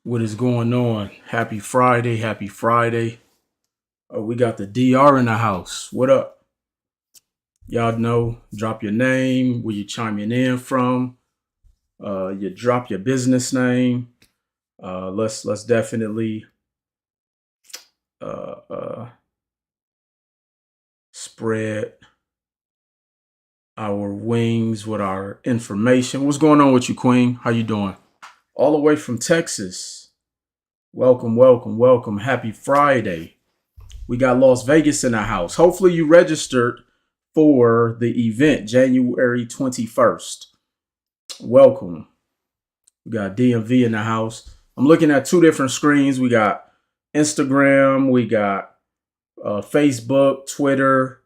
What is going on? Happy Friday. Happy Friday. We got the DR in the house. What up? Y'all know, drop your name, where you chiming in from. You drop your business name. Let's definitely uh, uh, spread our wings with our information. What's going on with you, Queen? How you doing? All the way from Texas. Welcome, welcome, welcome. Happy Friday. We got Las Vegas in the house. Hopefully you registered for the event January 21st. Welcome. We got DMV in the house. I'm looking at two different screens. We got Instagram, we got Facebook, Twitter,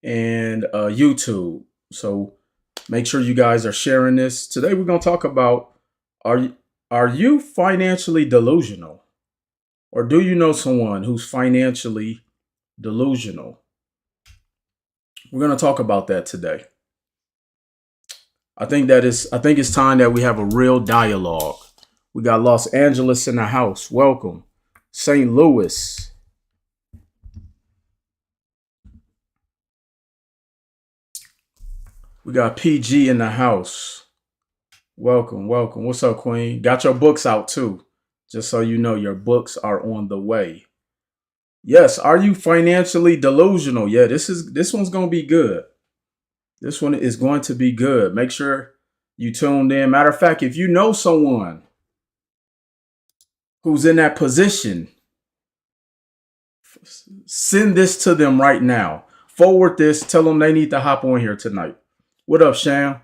and YouTube. So make sure you guys are sharing this. Today we're going to talk about are you financially delusional? Or do you know someone who's financially delusional? We're going to talk about that today. I think it's time that we have a real dialogue. We got Los Angeles in the house. Welcome. St. Louis. We got PG in the house. Welcome, welcome. What's up, Queen? Got your books out too. Just so you know, your books are on the way. Yes, are you financially delusional? Yeah, this one's going to be good. This one is going to be good. Make sure you tuned in. Matter of fact, if you know someone who's in that position, send this to them right now. Forward this. Tell them they need to hop on here tonight. What up, Sham?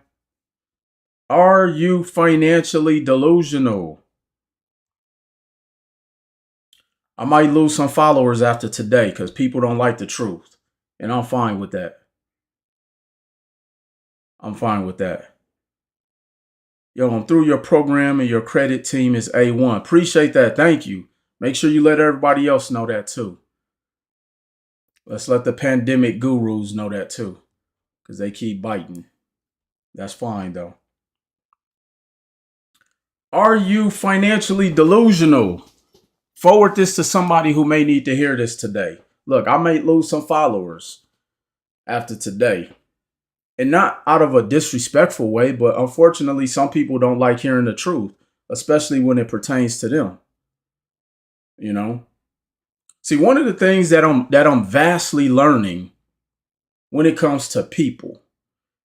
Are you financially delusional? I might lose some followers after today because people don't like the truth. And I'm fine with that. I'm fine with that. Yo, I'm through your program and your credit team is A1. Appreciate that. Thank you. Make sure you let everybody else know that too. Let's let the pandemic gurus know that too. Because they keep biting. That's fine though. Are you financially delusional? Forward this to somebody who may need to hear this today. Look, I may lose some followers after today. And not out of a disrespectful way, but unfortunately, some people don't like hearing the truth, especially when it pertains to them. You know? See, one of the things that I'm vastly learning when it comes to people,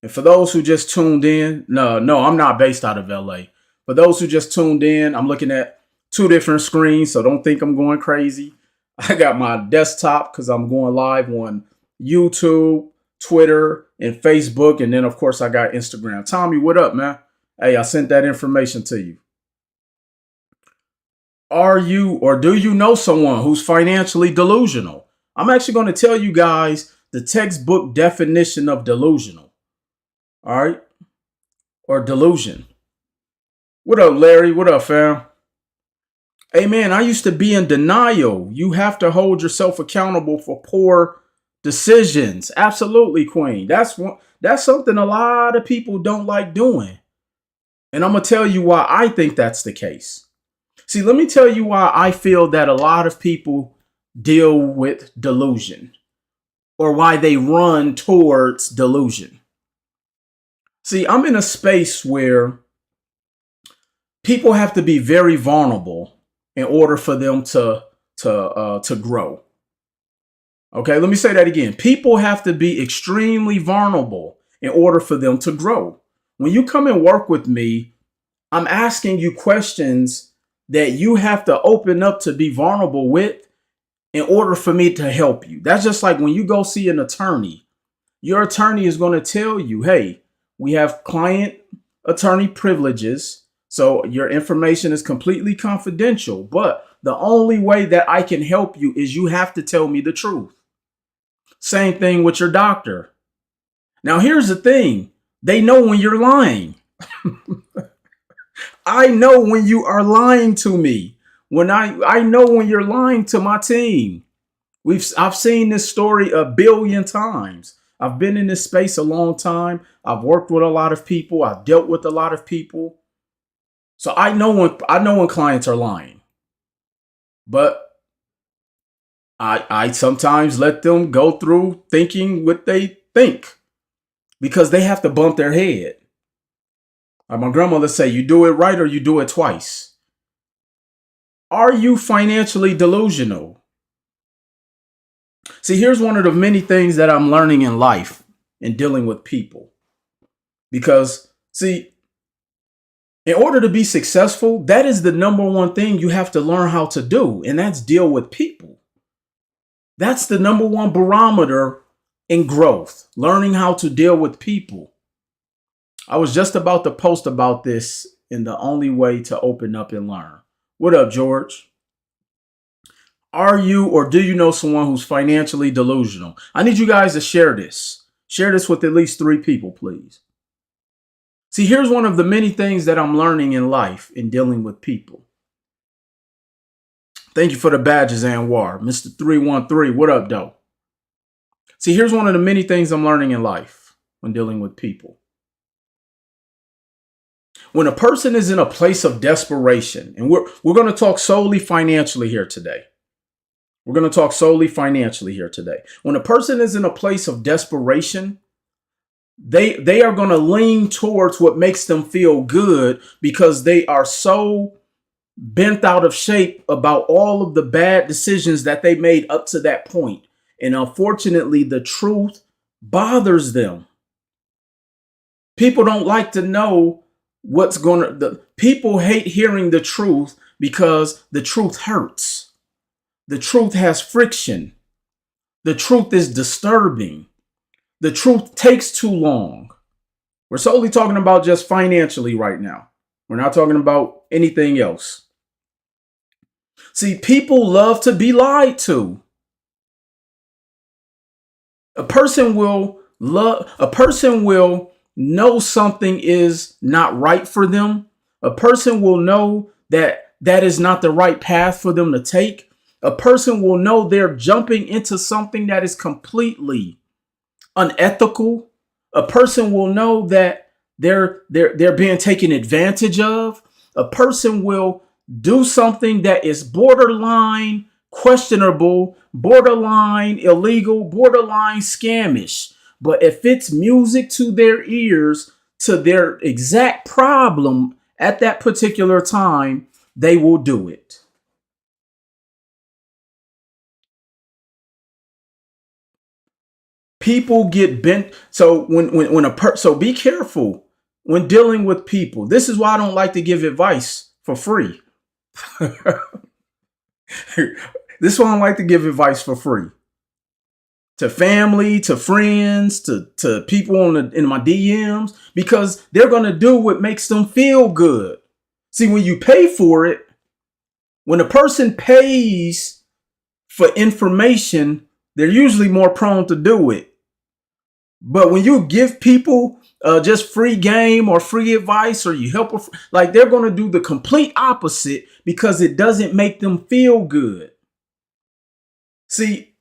and for those who just tuned in, no, I'm not based out of LA. For those who just tuned in, I'm looking at two different screens, so don't think I'm going crazy. I got my desktop because I'm going live on YouTube, Twitter, and Facebook. And then, of course, I got Instagram. Tommy, what up, man? Hey, I sent that information to you. Are you or do you know someone who's financially delusional? I'm actually going to tell you guys the textbook definition of delusional. All right? Or delusion. What up, Larry? What up, fam? Hey, man, I used to be in denial. You have to hold yourself accountable for poor decisions. Absolutely, Queen. That's something a lot of people don't like doing. And I'm going to tell you why I think that's the case. See, let me tell you why I feel that a lot of people deal with delusion or why they run towards delusion. See, I'm in a space where people have to be very vulnerable in order for them to grow. Okay, let me say that again. People have to be extremely vulnerable in order for them to grow. When you come and work with me, I'm asking you questions that you have to open up to be vulnerable with in order for me to help you. That's just like when you go see an attorney. Your attorney is going to tell you, hey, we have client attorney privileges. So your information is completely confidential, but the only way that I can help you is you have to tell me the truth. Same thing with your doctor. Now, here's the thing. They know when you're lying. I know when you are lying to me. When I know when you're lying to my team. I've seen this story a billion times. I've been in this space a long time. I've worked with a lot of people. I've dealt with a lot of people. So I know when clients are lying. But I sometimes let them go through thinking what they think because they have to bump their head. Like my grandmother say, you do it right or you do it twice. Are you financially delusional? See, here's one of the many things that I'm learning in life in dealing with people. Because, see, in order to be successful, that is the number one thing you have to learn how to do, and that's deal with people. That's the number one barometer in growth, learning how to deal with people. I was just about to post about this in the only way to open up and learn. What up, George? Are you or do you know someone who's financially delusional? I need you guys to share this. Share this with at least 3 people, please. See, here's one of the many things that I'm learning in life in dealing with people. Thank you for the badges, Anwar. Mr. 313, what up, though? See, here's one of the many things I'm learning in life when dealing with people. When a person is in a place of desperation, and we're going to talk solely financially here today. We're going to talk solely financially here today. When a person is in a place of desperation, they are going to lean towards what makes them feel good because they are so bent out of shape about all of the bad decisions that they made up to that point. And unfortunately, the truth bothers them. People don't like to know what's going to, people hate hearing the truth because the truth hurts. The truth has friction. The truth is disturbing. The truth takes too long. We're solely talking about just financially right now. We're not talking about anything else. See, people love to be lied to. A person will know something is not right for them. A person will know that that is not the right path for them to take. A person will know they're jumping into something that is completely unethical. A person will know that they're being taken advantage of. A person will do something that is borderline questionable, borderline illegal, borderline scamish. But if it's music to their ears, to their exact problem at that particular time, they will do it. People get bent. So so be careful when dealing with people. This is why I don't like to give advice for free. This is why I don't like to give advice for free. To family, to friends, to people in my DMs, because they're going to do what makes them feel good. See, when you pay for it, when a person pays for information, they're usually more prone to do it. But when you give people just free game or free advice, or you help, like, they're going to do the complete opposite because it doesn't make them feel good. See,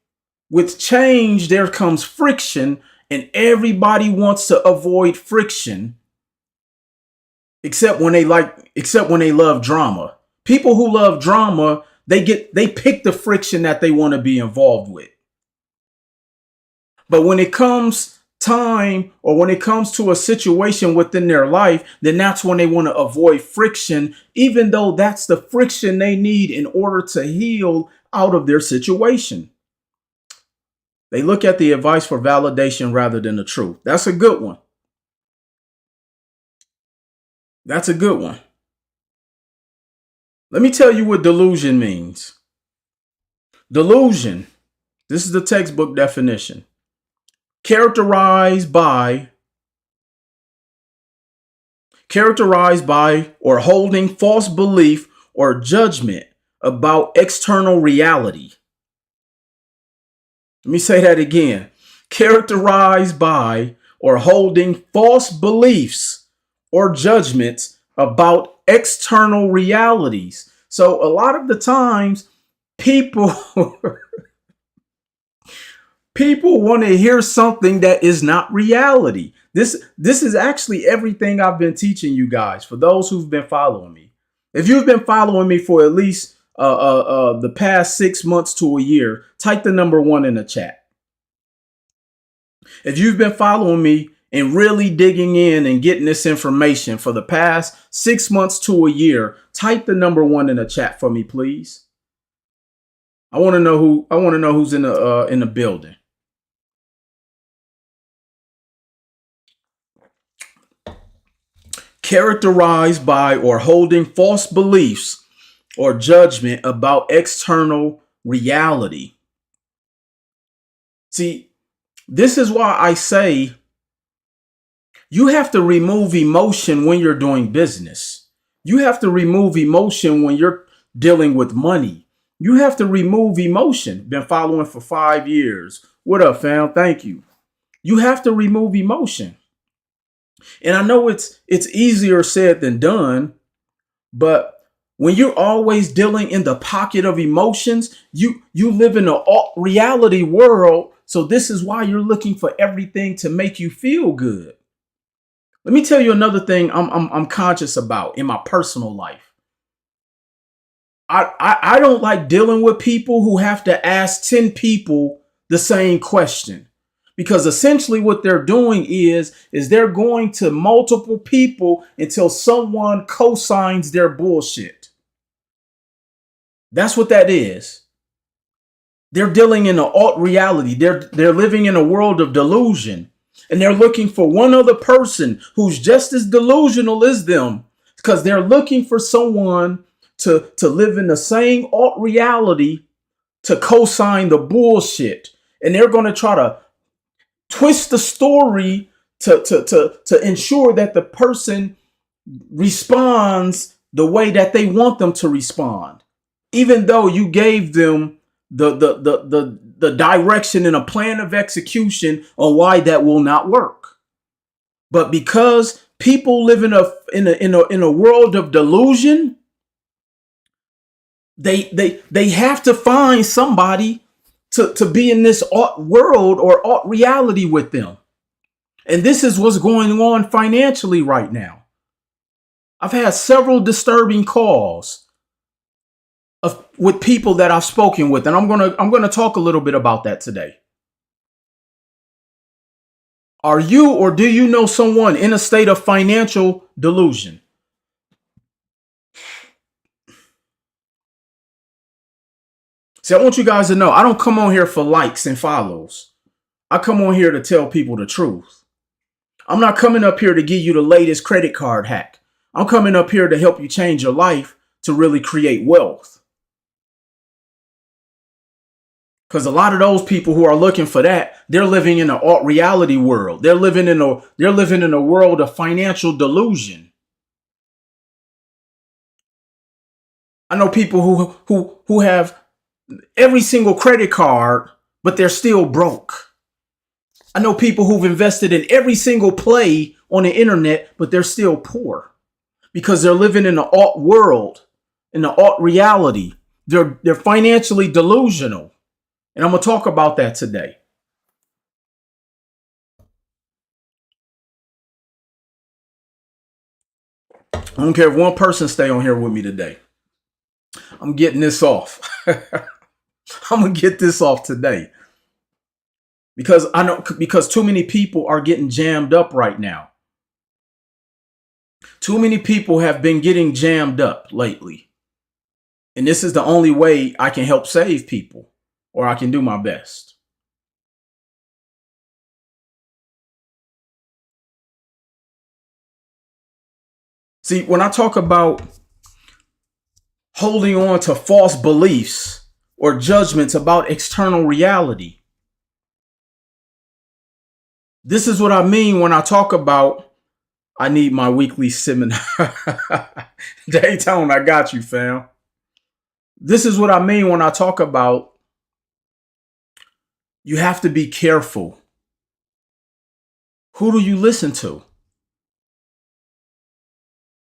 with change, there comes friction, and everybody wants to avoid friction, except when they love drama. People who love drama, they pick the friction that they want to be involved with. But when it comes time, or when it comes to a situation within their life, then that's when they want to avoid friction, even though that's the friction they need in order to heal out of their situation. They look at the advice for validation rather than the truth. That's a good one. That's a good one. Let me tell you what delusion means. Delusion, this is the textbook definition. Characterized by or holding false belief or judgment about external reality. Let me say that again. Characterized by or holding false beliefs or judgments about external realities. So a lot of the times people want to hear something that is not reality. This is actually everything I've been teaching you guys, for those who've been following me. If you've been following me for at least the past 6 months to a year, type the number 1 in the chat. If you've been following me and really digging in and getting this information for the past 6 months to a year, type the number 1 in the chat for me, please. I want to know who's in the building. Characterized by or holding false beliefs or judgment about external reality. See, this is why I say you have to remove emotion when you're doing business. You have to remove emotion when you're dealing with money. You have to remove emotion. Been following for 5 years. What up, fam? Thank you. You have to remove emotion. And I know it's easier said than done, but when you're always dealing in the pocket of emotions, you live in a reality world. So this is why you're looking for everything to make you feel good. Let me tell you another thing I'm conscious about in my personal life. I don't like dealing with people who have to ask 10 people the same question. Because essentially what they're doing is they're going to multiple people until someone co-signs their bullshit. That's what that is. They're dealing in an alt reality. They're living in a world of delusion. And they're looking for one other person who's just as delusional as them, because they're looking for someone to live in the same alt reality to co-sign the bullshit. And they're going to try to twist the story to ensure that the person responds the way that they want them to respond, even though you gave them the direction and a plan of execution on why that will not work. But because people live in a world of delusion, they have to find somebody to be in this alt world or alt reality with them. And this is what's going on financially right now. I've had several disturbing calls with people that I've spoken with, and I'm gonna talk a little bit about that today. Are you or do you know someone in a state of financial delusion? See, I want you guys to know I don't come on here for likes and follows. I come on here to tell people the truth. I'm not coming up here to give you the latest credit card hack. I'm coming up here to help you change your life to really create wealth. Because a lot of those people who are looking for that, they're living in an alt reality world. They're living in a world of financial delusion. I know people who have every single credit card, but they're still broke. I know people who've invested in every single play on the internet, but they're still poor because they're living in the alt world, in the alt reality. They're financially delusional. And I'm going to talk about that today. I don't care if one person stay on here with me today. I'm getting this off. I'm going to get this off today. Because too many people are getting jammed up right now. Too many people have been getting jammed up lately. And this is the only way I can help save people, or I can do my best. See, when I talk about holding on to false beliefs or judgments about external reality, this is what I mean when I talk about I need my weekly seminar. Daytona, I got you, fam. This is what I mean when I talk about you have to be careful. Who do you listen to?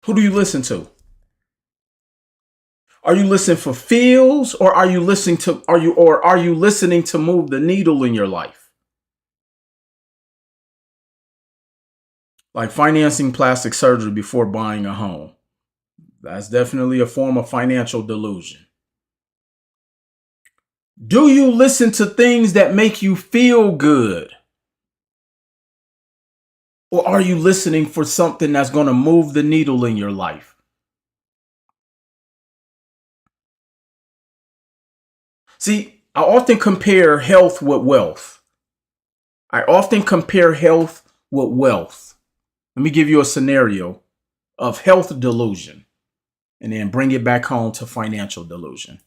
Who do you listen to? Are you listening for feels, or are you listening to listening to move the needle in your life? Like financing plastic surgery before buying a home. That's definitely a form of financial delusion. Do you listen to things that make you feel good? Or are you listening for something that's going to move the needle in your life? See, I often compare health with wealth. I often compare health with wealth. Let me give you a scenario of health delusion and then bring it back home to financial delusion.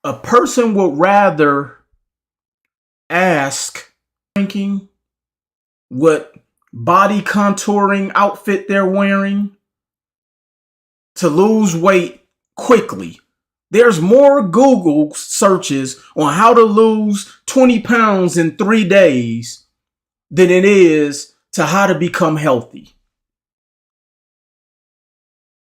A person would rather ask thinking what body contouring outfit they're wearing to lose weight quickly. There's more Google searches on how to lose 20 pounds in 3 days than it is to how to become healthy.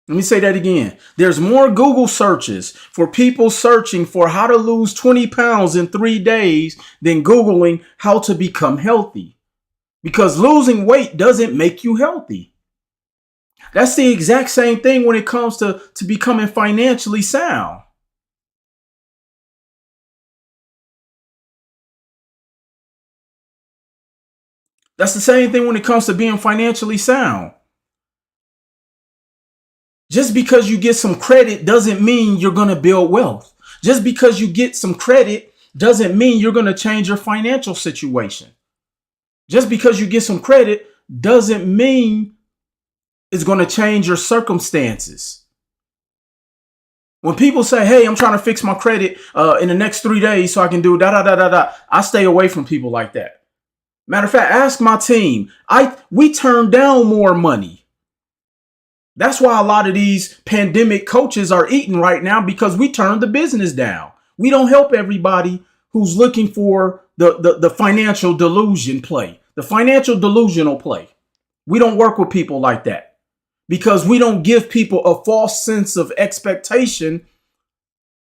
Let me say that again. There's more Google searches for people searching for how to lose 20 pounds in 3 days than Googling how to become healthy. Because losing weight doesn't make you healthy. That's the exact same thing when it comes to becoming financially sound. That's the same thing when it comes to being financially sound. Just because you get some credit doesn't mean you're going to build wealth. Just because you get some credit doesn't mean you're going to change your financial situation. Just because you get some credit doesn't mean it's going to change your circumstances. When people say, hey, I'm trying to fix my credit in the next 3 days so I can do da da da da da, I stay away from people like that. Matter of fact, ask my team. We turn down more money. That's why a lot of these pandemic coaches are eating right now, because we turned the business down. We don't help everybody who's looking for the financial delusion play, the financial delusional play. We don't work with people like that because we don't give people a false sense of expectation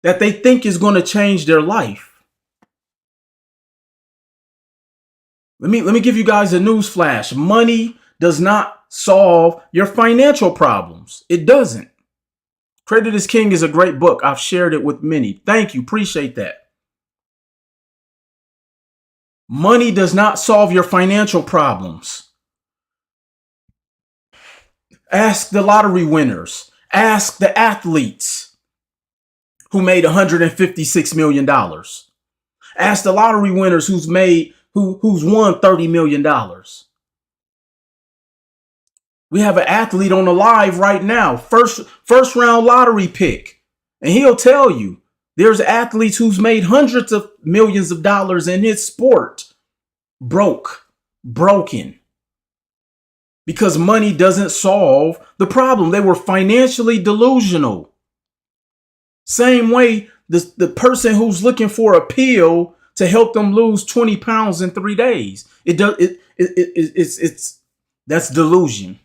that they think is going to change their life. Let me give you guys a news flash. Money does not solve your financial problems. It doesn't. Credit is King is a great book. I've shared it with many. Thank you. Appreciate that. Money does not solve your financial problems. Ask the lottery winners. Ask the athletes who made $156 million. Ask the lottery winners who's won $30 million. We have an athlete on the live right now, first round lottery pick. And he'll tell you there's athletes who's made hundreds of millions of dollars in his sport broken. Because money doesn't solve the problem. They were financially delusional. Same way the person who's looking for a pill to help them lose 20 pounds in 3 days. That's delusion.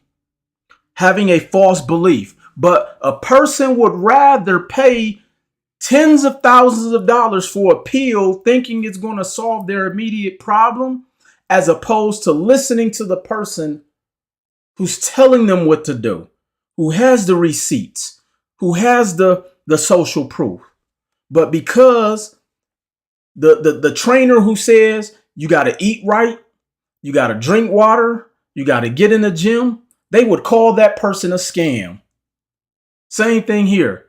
Having a false belief. But a person would rather pay tens of thousands of dollars for a pill thinking it's going to solve their immediate problem, as opposed to listening to the person who's telling them what to do, who has the receipts, who has the social proof. But because the trainer who says you got to eat right, you got to drink water, you got to get in the gym, they would call that person a scam. Same thing here.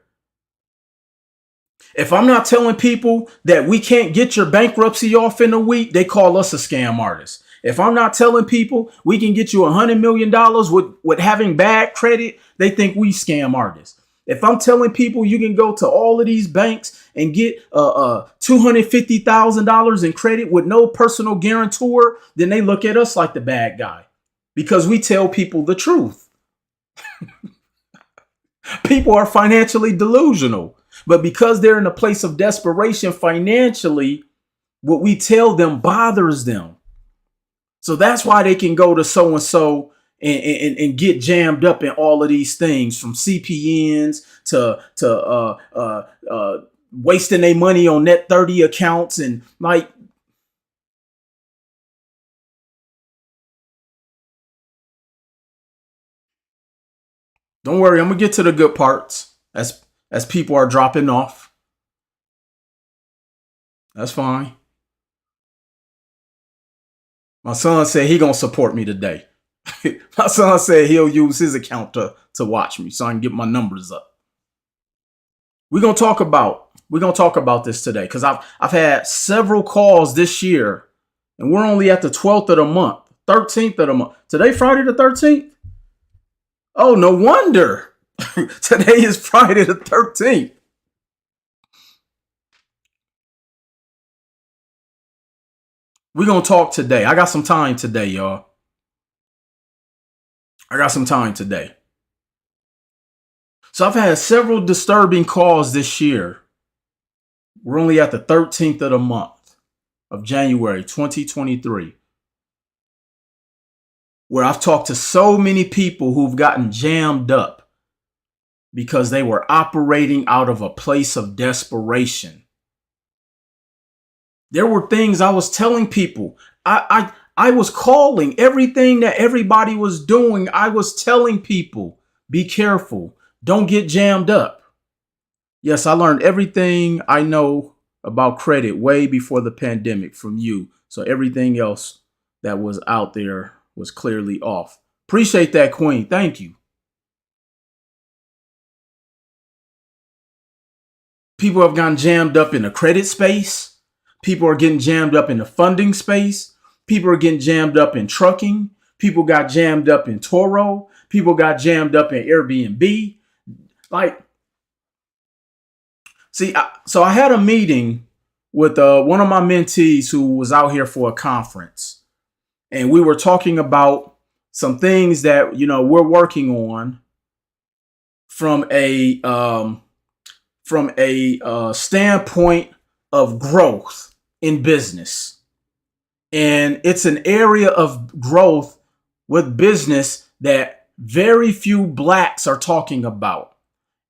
If I'm not telling people that we can't get your bankruptcy off in a week, they call us a scam artist. If I'm not telling people we can get you $100 million with having bad credit, they think we scam artists. If I'm telling people you can go to all of these banks and get $250,000 in credit with no personal guarantor, then they look at us like the bad guy because we tell people the truth. People are financially delusional, but because they're in a place of desperation financially, what we tell them bothers them. So that's why they can go to so-and-so and get jammed up in all of these things, from CPNs to wasting their money on net 30 accounts. And like, don't worry, I'm gonna get to the good parts as people are dropping off. That's fine. My son said he gonna support me today. My son said he'll use his account to watch me so I can get my numbers up. We're gonna talk about this today because I've had several calls this year, and we're only at the 12th of the month, 13th of the month. Today, Friday the 13th. Oh, no wonder. Today is Friday the 13th. We're gonna talk today. I got some time today, y'all. I got some time today. So I've had several disturbing calls this year. We're only at the 13th of the month of January 2023, where I've talked to so many people who've gotten jammed up because they were operating out of a place of desperation. There were things I was telling people. I was calling everything that everybody was doing. I was telling people, be careful. Don't get jammed up. Yes, I learned everything I know about credit way before the pandemic from you. So everything else that was out there was clearly off. Appreciate that, Queen. Thank you. People have gotten jammed up in the credit space. People are getting jammed up in the funding space. People are getting jammed up in trucking. People got jammed up in Toro. People got jammed up in Airbnb. Like, see, so I had a meeting with one of my mentees who was out here for a conference, and we were talking about some things that we're working on from a standpoint of growth in business. And it's an area of growth with business that very few blacks are talking about.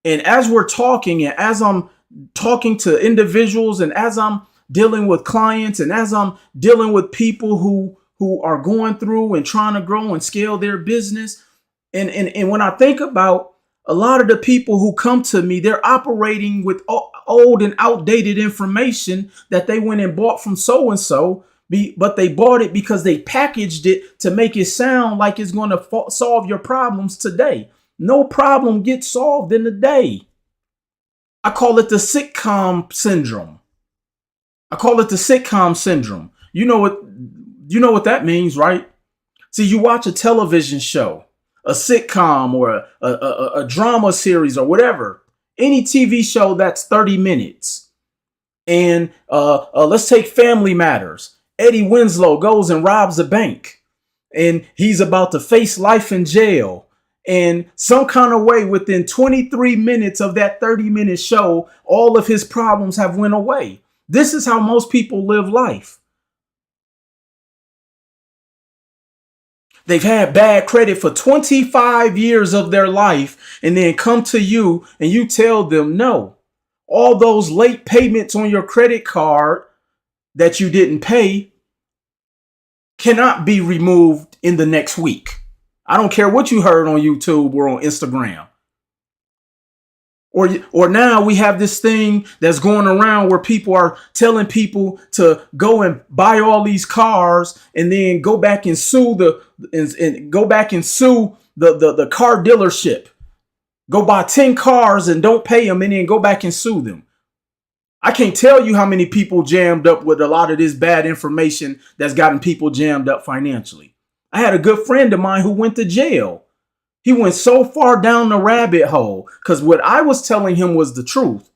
And as we're talking, and as I'm talking to individuals, and as I'm dealing with clients, and as I'm dealing with people who are going through and trying to grow and scale their business, and when I think about a lot of the people who come to me, they're operating with old and outdated information that they went and bought from so and so, but they bought it because they packaged it to make it sound like it's going to solve your problems today. No problem gets solved in a day. I call it the sitcom syndrome. I call it the sitcom syndrome. You know what that means, right? See, you watch a television show, a sitcom, or a drama series, or whatever, any TV show that's 30 minutes. And let's take Family Matters. Eddie Winslow goes and robs a bank, and he's about to face life in jail. And some kind of way, within 23 minutes of that 30-minute show, all of his problems have went away. This is how most people live life. They've had bad credit for 25 years of their life, and then come to you and you tell them, no, all those late payments on your credit card that you didn't pay cannot be removed in the next week. I don't care what you heard on YouTube or on Instagram. Or now we have this thing that's going around where people are telling people to go and buy all these cars and then go back and sue the car dealership. Go buy 10 cars and don't pay them, and then go back and sue them. I can't tell you how many people jammed up with a lot of this bad information that's gotten people jammed up financially. I had a good friend of mine who went to jail. He went so far down the rabbit hole because what I was telling him was the truth.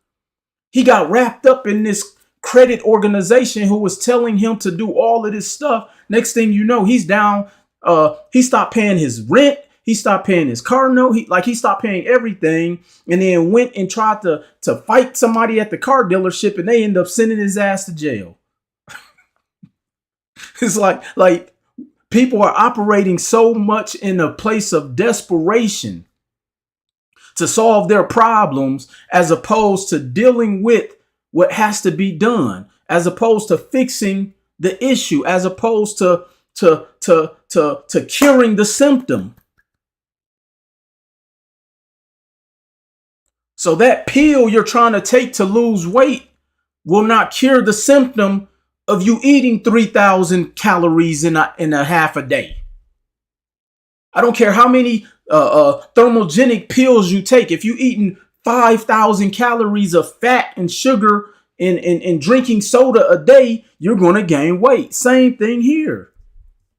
He got wrapped up in this credit organization who was telling him to do all of this stuff. Next thing you know, he's down. He stopped paying his rent. He stopped paying his car note. He stopped paying everything, and then went and tried to fight somebody at the car dealership, and they ended up sending his ass to jail. It's like people are operating so much in a place of desperation to solve their problems, as opposed to dealing with what has to be done, as opposed to fixing the issue, as opposed to curing the symptom. So that pill you're trying to take to lose weight will not cure the symptom of you eating 3,000 calories in a half a day. I don't care how many thermogenic pills you take. If you eating 5,000 calories of fat and sugar and drinking soda a day, you're going to gain weight. Same thing here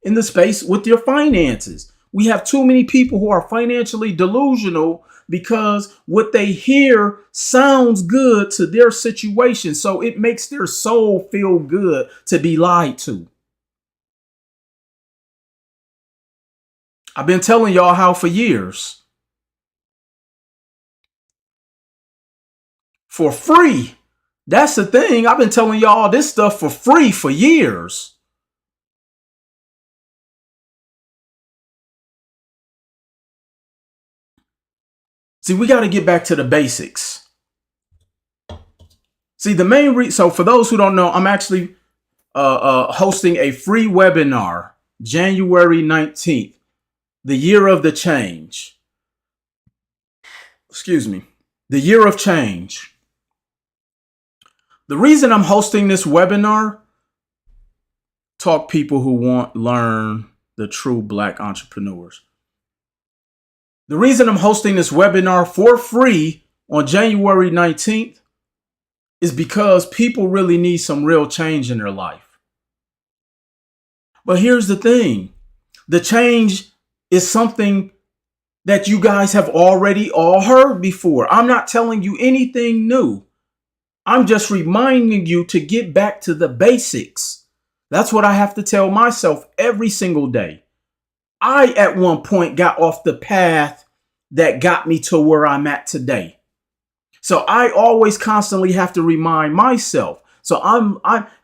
in the space with your finances. We have too many people who are financially delusional because what they hear sounds good to their situation. So it makes their soul feel good to be lied to. I've been telling y'all how for years. For free. That's the thing. I've been telling y'all this stuff for free for years. See, we got to get back to the basics. See, the main reason. So for those who don't know, I'm actually hosting a free webinar, January 19th, the year of the change. Excuse me. The year of change. The reason I'm hosting this webinar, talk people who learn the true Black entrepreneurs. The reason I'm hosting this webinar for free on January 19th is because people really need some real change in their life. But here's the thing. The change is something that you guys have already all heard before. I'm not telling you anything new. I'm just reminding you to get back to the basics. That's what I have to tell myself every single day. I, at one point, got off the path that got me to where I'm at today. So I always constantly have to remind myself. So I'm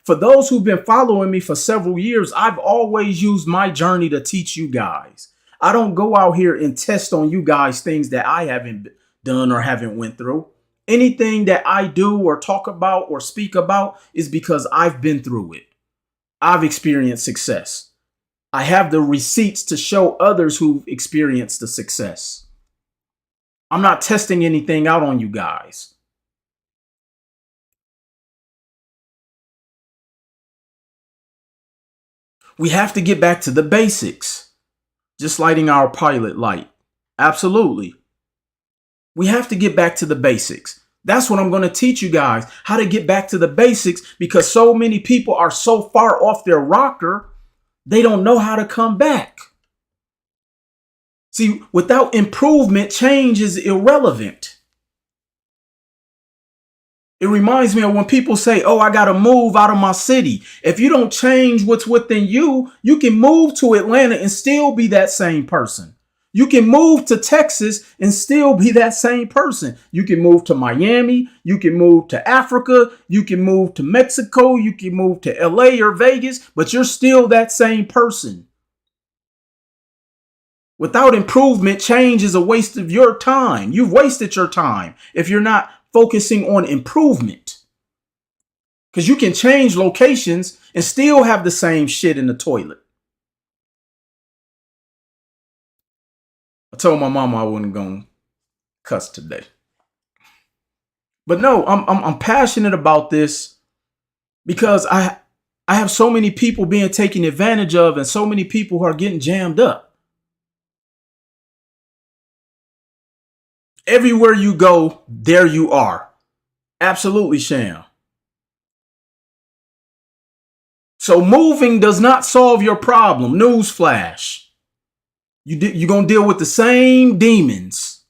for those who've been following me for several years, I've always used my journey to teach you guys. I don't go out here and test on you guys things that I haven't done or haven't went through. Anything that I do or talk about or speak about is because I've been through it. I've experienced success. I have the receipts to show others who've experienced the success. I'm not testing anything out on you guys. We have to get back to the basics. Just lighting our pilot light. Absolutely. We have to get back to the basics. That's what I'm going to teach you guys, how to get back to the basics, because so many people are so far off their rocker, they don't know how to come back. See, without improvement, change is irrelevant. It reminds me of when people say, oh, I got to move out of my city. If you don't change what's within you, you can move to Atlanta and still be that same person. You can move to Texas and still be that same person. You can move to Miami. You can move to Africa. You can move to Mexico. You can move to LA or Vegas, but you're still that same person. Without improvement, change is a waste of your time. You've wasted your time if you're not focusing on improvement. Because you can change locations and still have the same shit in the toilet. I told my mama I wasn't going to cuss today. But no, I'm passionate about this because I have so many people being taken advantage of and so many people who are getting jammed up. Everywhere you go, there you are. Absolutely, Sham. So moving does not solve your problem. Newsflash. You're going to deal with the same demons.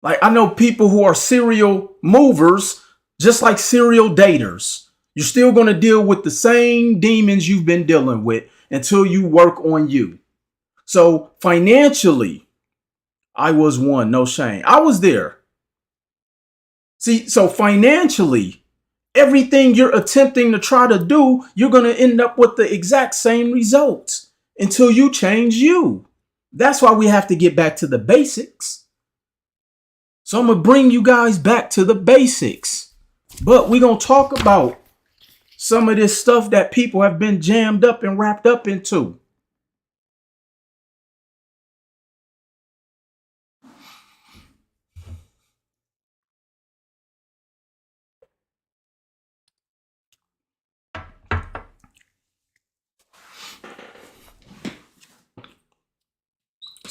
Like, I know people who are serial movers, just like serial daters. You're still going to deal with the same demons you've been dealing with until you work on you. So financially, I was one, no shame. I was there. See, so financially, everything you're attempting to try to do, you're going to end up with the exact same results until you change you. That's why we have to get back to the basics. So I'm going to bring you guys back to the basics. But we're going to talk about some of this stuff that people have been jammed up and wrapped up into.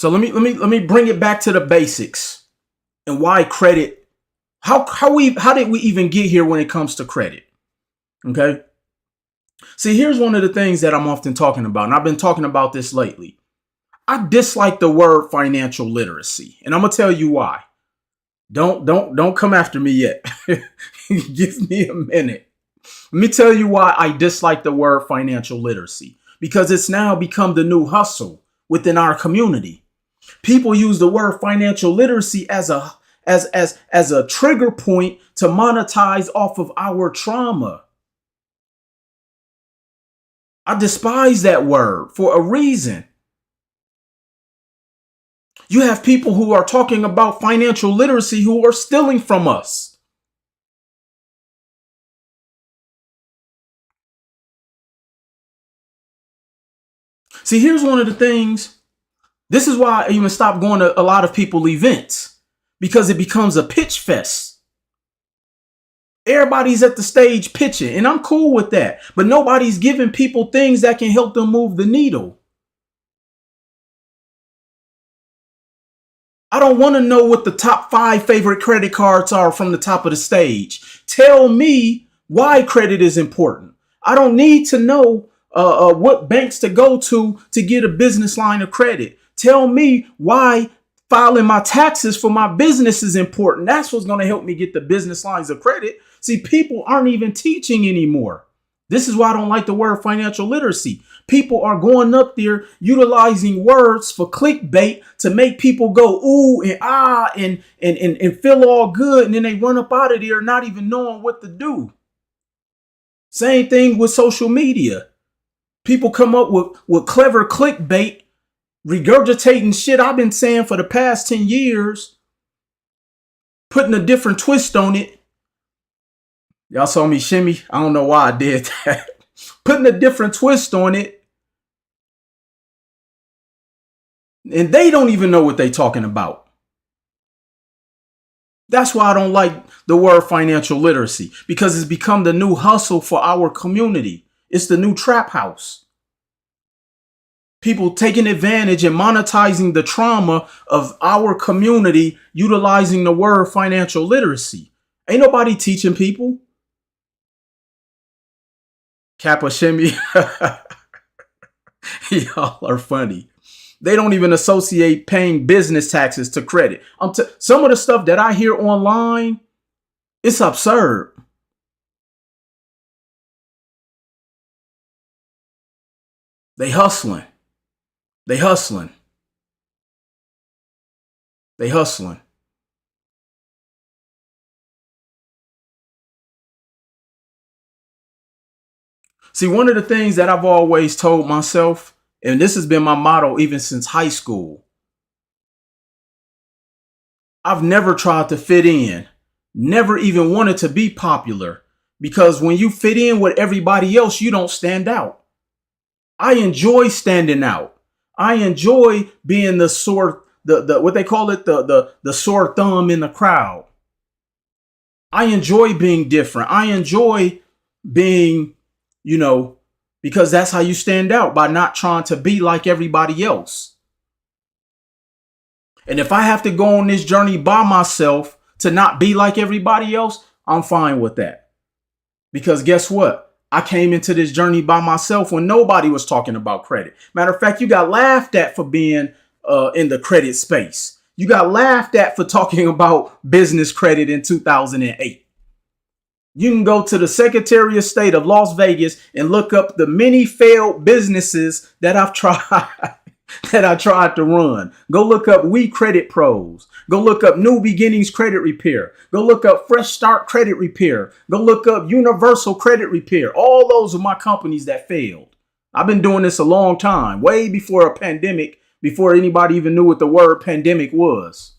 So let me bring it back to the basics and why credit. How did we even get here when it comes to credit? Okay. See, here's one of the things that I'm often talking about, and I've been talking about this lately. I dislike the word financial literacy, and I'm gonna tell you why. Don't come after me yet. Give me a minute. Let me tell you why I dislike the word financial literacy. Because it's now become the new hustle within our community. People use the word financial literacy as a trigger point to monetize off of our trauma. I despise that word for a reason. You have people who are talking about financial literacy who are stealing from us. See, here's one of the things. This is why I even stopped going to a lot of people events, because it becomes a pitch fest. Everybody's at the stage pitching, and I'm cool with that. But nobody's giving people things that can help them move the needle. I don't want to know what the top 5 favorite credit cards are from the top of the stage. Tell me why credit is important. I don't need to know what banks to go to get a business line of credit. Tell me why filing my taxes for my business is important. That's what's going to help me get the business lines of credit. See, people aren't even teaching anymore. This is why I don't like the word financial literacy. People are going up there utilizing words for clickbait to make people go ooh and ah and feel all good. And then they run up out of there not even knowing what to do. Same thing with social media. People come up with clever clickbait, regurgitating shit I've been saying for the past 10 years, putting a different twist on it. Y'all saw me shimmy. I don't know why I did that. Putting a different twist on it. And they don't even know what they're talking about. That's why I don't like the word financial literacy, because it's become the new hustle for our community. It's the new trap house. People taking advantage and monetizing the trauma of our community, utilizing the word financial literacy. Ain't nobody teaching people. Kappa Shimmy. Y'all are funny. They don't even associate paying business taxes to credit. Some of the stuff that I hear online, it's absurd. They hustling. They hustling. They hustling. See, one of the things that I've always told myself, and this has been my motto even since high school, I've never tried to fit in, never even wanted to be popular, because when you fit in with everybody else, you don't stand out. I enjoy standing out. I enjoy being the sore, the what they call it, the sore thumb in the crowd. I enjoy being different. I enjoy being, because that's how you stand out, by not trying to be like everybody else. And if I have to go on this journey by myself to not be like everybody else, I'm fine with that. Because guess what? I came into this journey by myself when nobody was talking about credit. Matter of fact, you got laughed at for being in the credit space. You got laughed at for talking about business credit in 2008. You can go to the Secretary of State of Las Vegas and look up the many failed businesses that I've tried, that I tried to run. Go look up We Credit Pros. Go look up New Beginnings Credit Repair. Go look up Fresh Start Credit Repair. Go look up Universal Credit Repair. All those are my companies that failed. I've been doing this a long time, way before a pandemic, before anybody even knew what the word pandemic was.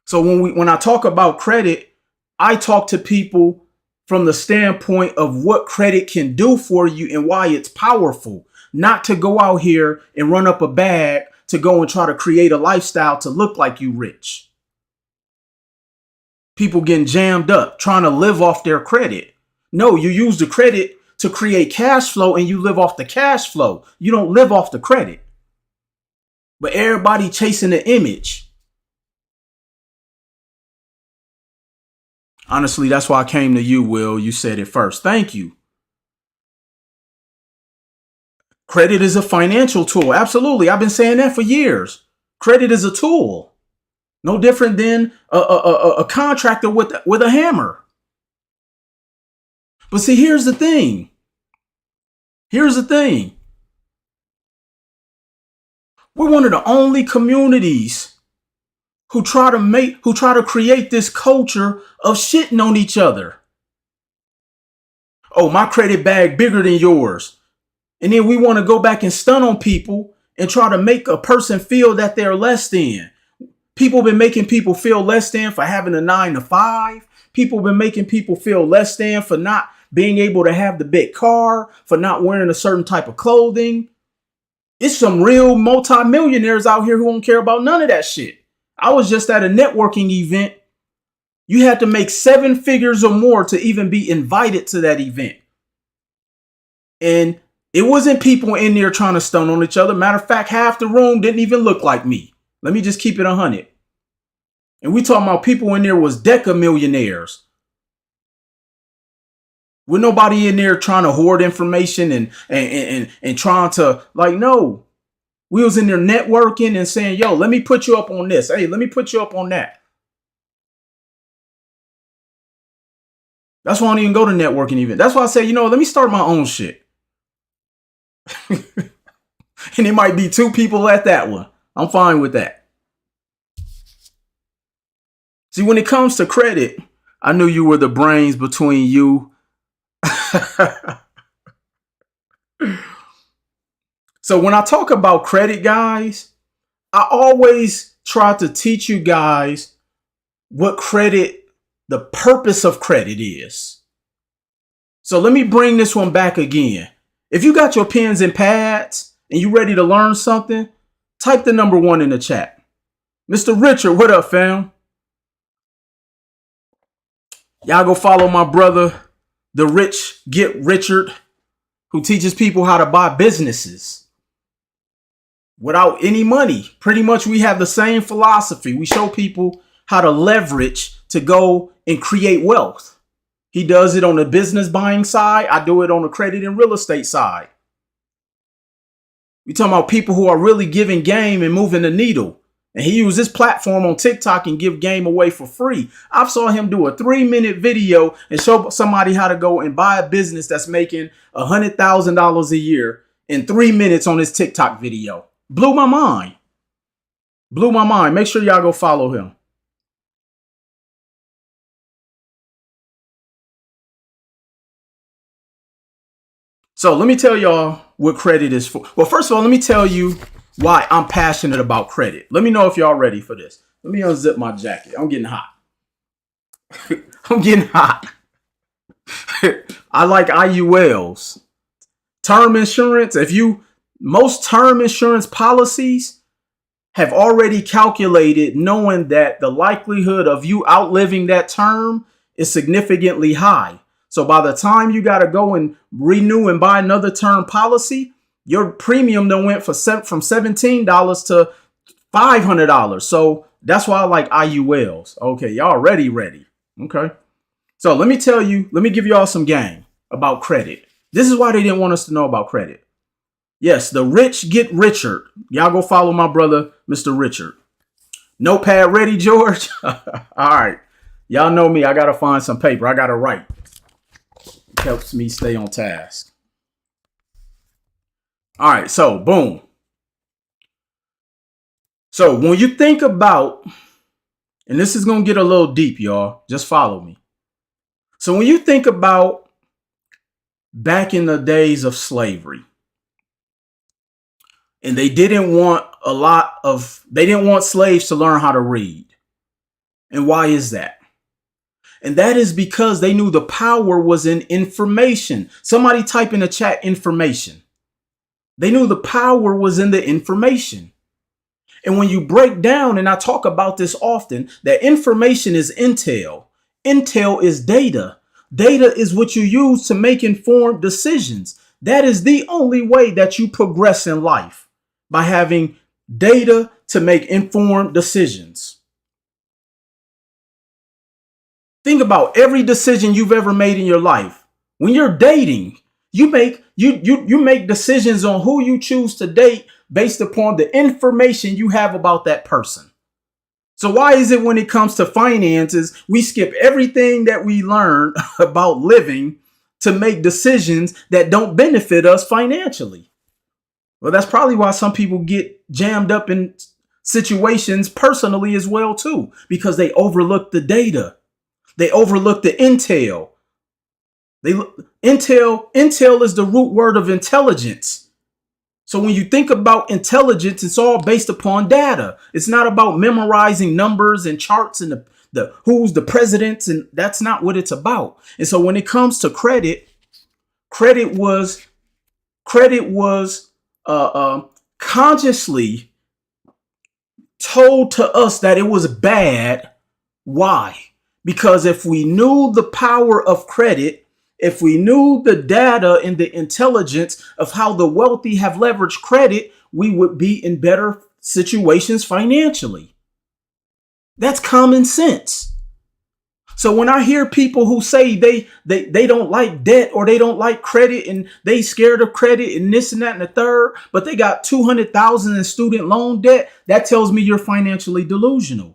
So when I talk about credit, I talk to people from the standpoint of what credit can do for you and why it's powerful, not to go out here and run up a bag to go and try to create a lifestyle to look like you rich. People getting jammed up trying to live off their credit. No, you use the credit to create cash flow and you live off the cash flow. You don't live off the credit. But everybody chasing the image. Honestly, that's why I came to you, Will. You said it first. Thank you. Credit is a financial tool. Absolutely. I've been saying that for years. Credit is a tool. No different than a contractor with a hammer. But see, here's the thing. Here's the thing. We're one of the only communities who try to create this culture of shitting on each other. Oh, my credit bag bigger than yours. And then we want to go back and stun on people and try to make a person feel that they're less than. People have been making people feel less than for having a 9 to 5. People have been making people feel less than for not being able to have the big car, for not wearing a certain type of clothing. It's some real multimillionaires out here who don't care about none of that shit. I was just at a networking event. You had to make 7 figures or more to even be invited to that event. And it wasn't people in there trying to stun on each other. Matter of fact, half the room didn't even look like me. Let me just keep it 100. And we talking about people in there was deca millionaires. With nobody in there trying to hoard information and trying to, like, no. We was in there networking and saying, yo, let me put you up on this. Hey, let me put you up on that. That's why I don't even go to networking events. That's why I say, let me start my own shit. And it might be 2 people at that one. I'm fine with that. See, when it comes to credit, I knew you were the brains between you. So when I talk about credit, guys, I always try to teach you guys what credit, the purpose of credit is. So let me bring this one back again. If you got your pens and pads and you ready to learn something, type the number 1 in the chat. Mr. Richard, what up, fam? Y'all go follow my brother, the Rich Get Richard, who teaches people how to buy businesses without any money. Pretty much we have the same philosophy. We show people how to leverage to go and create wealth. He does it on the business buying side. I do it on the credit and real estate side. We talking about people who are really giving game and moving the needle. And he used his platform on TikTok and give game away for free. I've saw him do a 3-minute video and show somebody how to go and buy a business that's making $100,000 a year in 3 minutes on his TikTok video. Blew my mind. Blew my mind. Make sure y'all go follow him. So let me tell y'all what credit is for. Well, first of all, let me tell you why I'm passionate about credit. Let me know if y'all ready for this. Let me unzip my jacket. I'm getting hot. I'm getting hot. I like IULs. Term insurance. Most term insurance policies have already calculated knowing that the likelihood of you outliving that term is significantly high. So by the time you got to go and renew and buy another term policy, your premium then went from $17 to $500. So that's why I like IULs. Okay, y'all ready? Okay. So let me give y'all some game about credit. This is why they didn't want us to know about credit. Yes, the Rich Get Richard. Y'all go follow my brother, Mr. Richard. Notepad ready, George? All right. Y'all know me. I got to find some paper. I got to write. It helps me stay on task. All right. So, boom. So, when you think about, and this is going to get a little deep, y'all. Just follow me. So, when you think about back in the days of slavery, and they didn't want slaves to learn how to read. And why is that? And that is because they knew the power was in information. Somebody type in the chat information. They knew the power was in the information. And when you break down, and I talk about this often, that information is intel. Intel is data. Data is what you use to make informed decisions. That is the only way that you progress in life. By having data to make informed decisions. Think about every decision you've ever made in your life. When you're dating, you make decisions on who you choose to date based upon the information you have about that person. So why is it when it comes to finances, we skip everything that we learn about living to make decisions that don't benefit us financially? Well, that's probably why some people get jammed up in situations personally as well too, because they overlook the data. They overlook the intel. Intel is the root word of intelligence. So when you think about intelligence, it's all based upon data. It's not about memorizing numbers and charts and the who's the presidents, and that's not what it's about. And so when it comes to credit, credit was consciously told to us that it was bad. Why? Because if we knew the power of credit, if we knew the data and the intelligence of how the wealthy have leveraged credit, we would be in better situations financially. That's common sense. So when I hear people who say they don't like debt or they don't like credit and they scared of credit and this and that and the third, but they got 200,000 in student loan debt, that tells me you're financially delusional.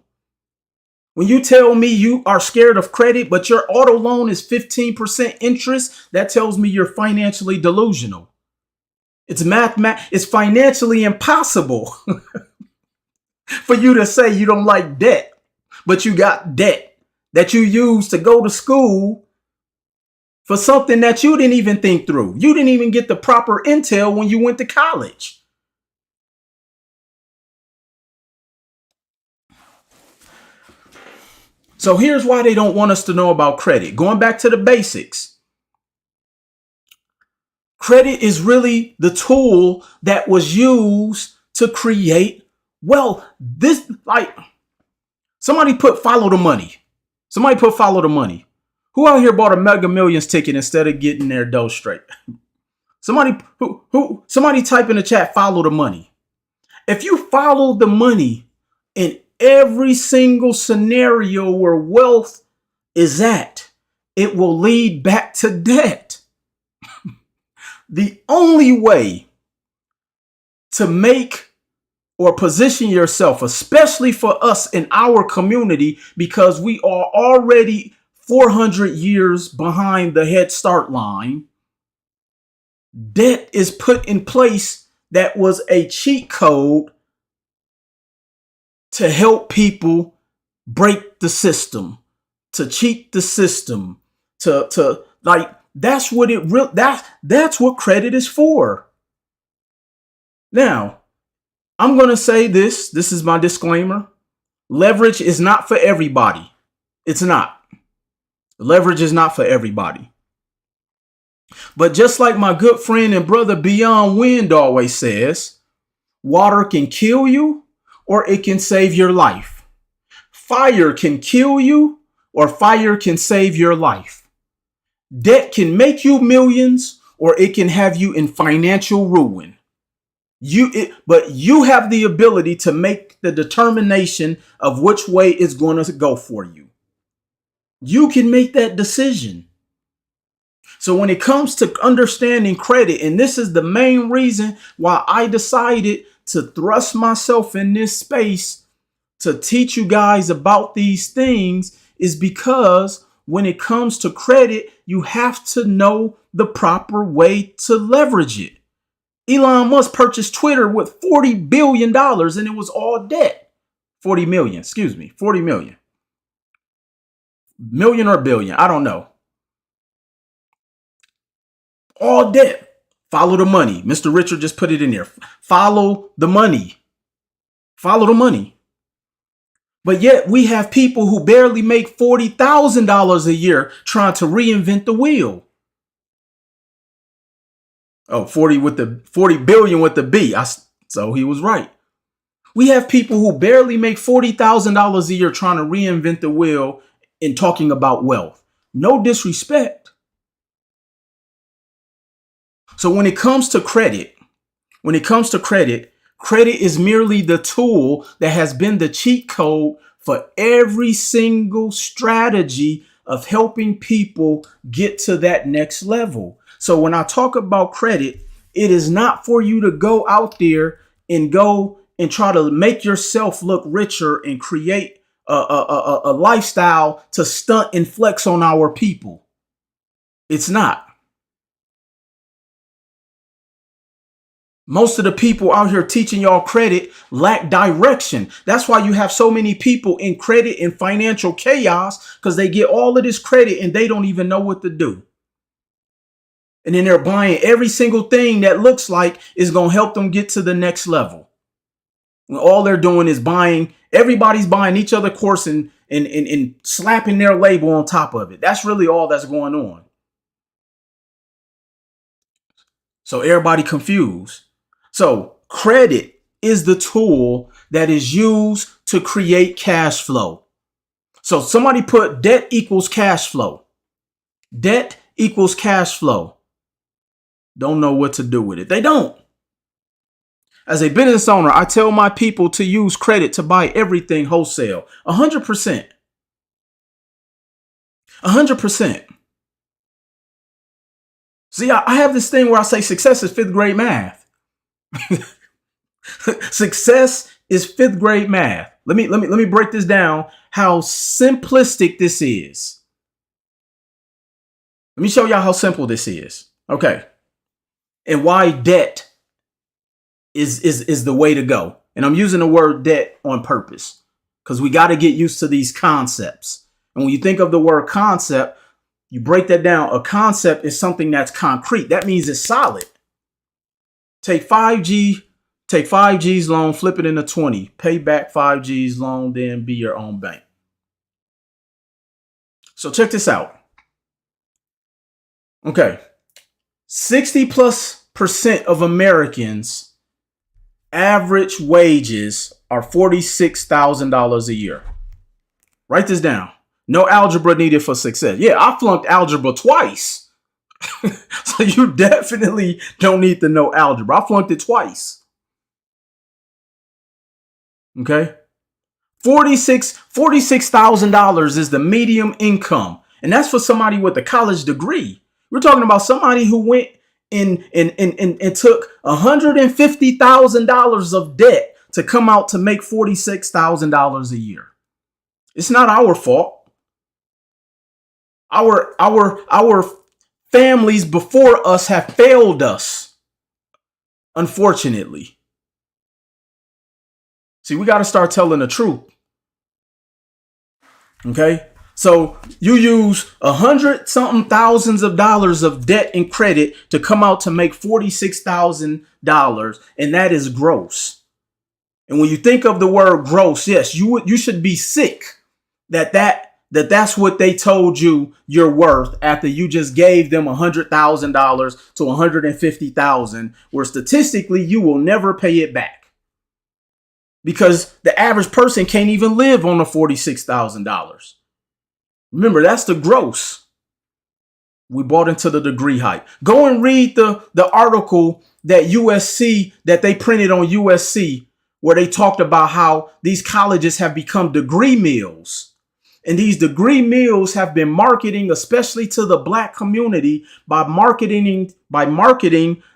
When you tell me you are scared of credit, but your auto loan is 15% interest, that tells me you're financially delusional. It's it's financially impossible for you to say you don't like debt, but you got debt that you use to go to school for something that you didn't even think through. You didn't even get the proper intel when you went to college. So here's why they don't want us to know about credit. Going back to the basics. Credit is really the tool that was used to create wealth. Somebody put follow the money. Somebody put follow the money. Who out here bought a Mega Millions ticket instead of getting their dough straight? Somebody type in the chat, follow the money. If you follow the money in every single scenario where wealth is at, it will lead back to debt. The only way to make or position yourself, especially for us in our community, because we are already 400 years behind the Head Start line, debt is put in place that was a cheat code to help people break the system, to cheat the system, that's what that's what credit is for. Now, I'm going to say this is my disclaimer. Leverage is not for everybody. It's not. Leverage is not for everybody. But just like my good friend and brother Beyond Wind always says, water can kill you or it can save your life. Fire can kill you or fire can save your life. Debt can make you millions or it can have you in financial ruin. But you have the ability to make the determination of which way it's going to go for you. You can make that decision. So when it comes to understanding credit, and this is the main reason why I decided to thrust myself in this space to teach you guys about these things, is because when it comes to credit, you have to know the proper way to leverage it. Elon Musk purchased Twitter with $40 billion and it was all debt. 40 million, 40 million. Million or billion, I don't know. All debt. Follow the money. Mr. Richard just put it in there. Follow the money. Follow the money. But yet we have people who barely make $40,000 a year trying to reinvent the wheel. Oh, 40 billion with the B. So he was right. We have people who barely make $40,000 a year trying to reinvent the wheel and talking about wealth. No disrespect. So when it comes to credit, Credit is merely the tool that has been the cheat code for every single strategy of helping people get to that next level. So when I talk about credit, it is not for you to go out there and go and try to make yourself look richer and create a lifestyle to stunt and flex on our people. It's not. Most of the people out here teaching y'all credit lack direction. That's why you have so many people in credit and financial chaos, because they get all of this credit and they don't even know what to do. And then they're buying every single thing that looks like is going to help them get to the next level. When all they're doing is everybody's buying each other course and slapping their label on top of it. That's really all that's going on. So everybody confused. So credit is the tool that is used to create cash flow. So somebody put debt equals cash flow. Debt equals cash flow. Don't know what to do with it. They don't. As a business owner, I tell my people to use credit to buy everything wholesale. 100%. 100%. See, I have this thing where I say success is fifth grade math. Success is fifth grade math. Let me break this down, how simplistic this is. Let me show y'all how simple this is. Okay. And why debt is the way to go. And I'm using the word debt on purpose because we got to get used to these concepts. And when you think of the word concept, you break that down. A concept is something that's concrete. That means it's solid. Take 5G's loan, flip it into 20, pay back 5G's loan, then be your own bank. So check this out. Okay. 60+% of Americans' average wages are $46,000 a year. Write this down. No algebra needed for success. Yeah, I flunked algebra twice. So you definitely don't need to know algebra. I flunked it twice. Okay. $46,000 is the median income. And that's for somebody with a college degree. We're talking about somebody who went and took $150,000 of debt to come out to make $46,000 a year. It's not our fault. Our families before us have failed us, unfortunately. See, we got to start telling the truth. Okay. So you use 100-something thousands of dollars of debt and credit to come out to make $46,000. And that is gross. And when you think of the word gross, yes, you should be sick that's what they told you you're worth after you just gave them $100,000 to $150,000, where statistically you will never pay it back. Because the average person can't even live on the $46,000. Remember, that's the gross. We bought into the degree hype. Go and read the article that they printed on USC, where they talked about how these colleges have become degree mills. And these degree mills have been marketing, especially to the Black community, by marketing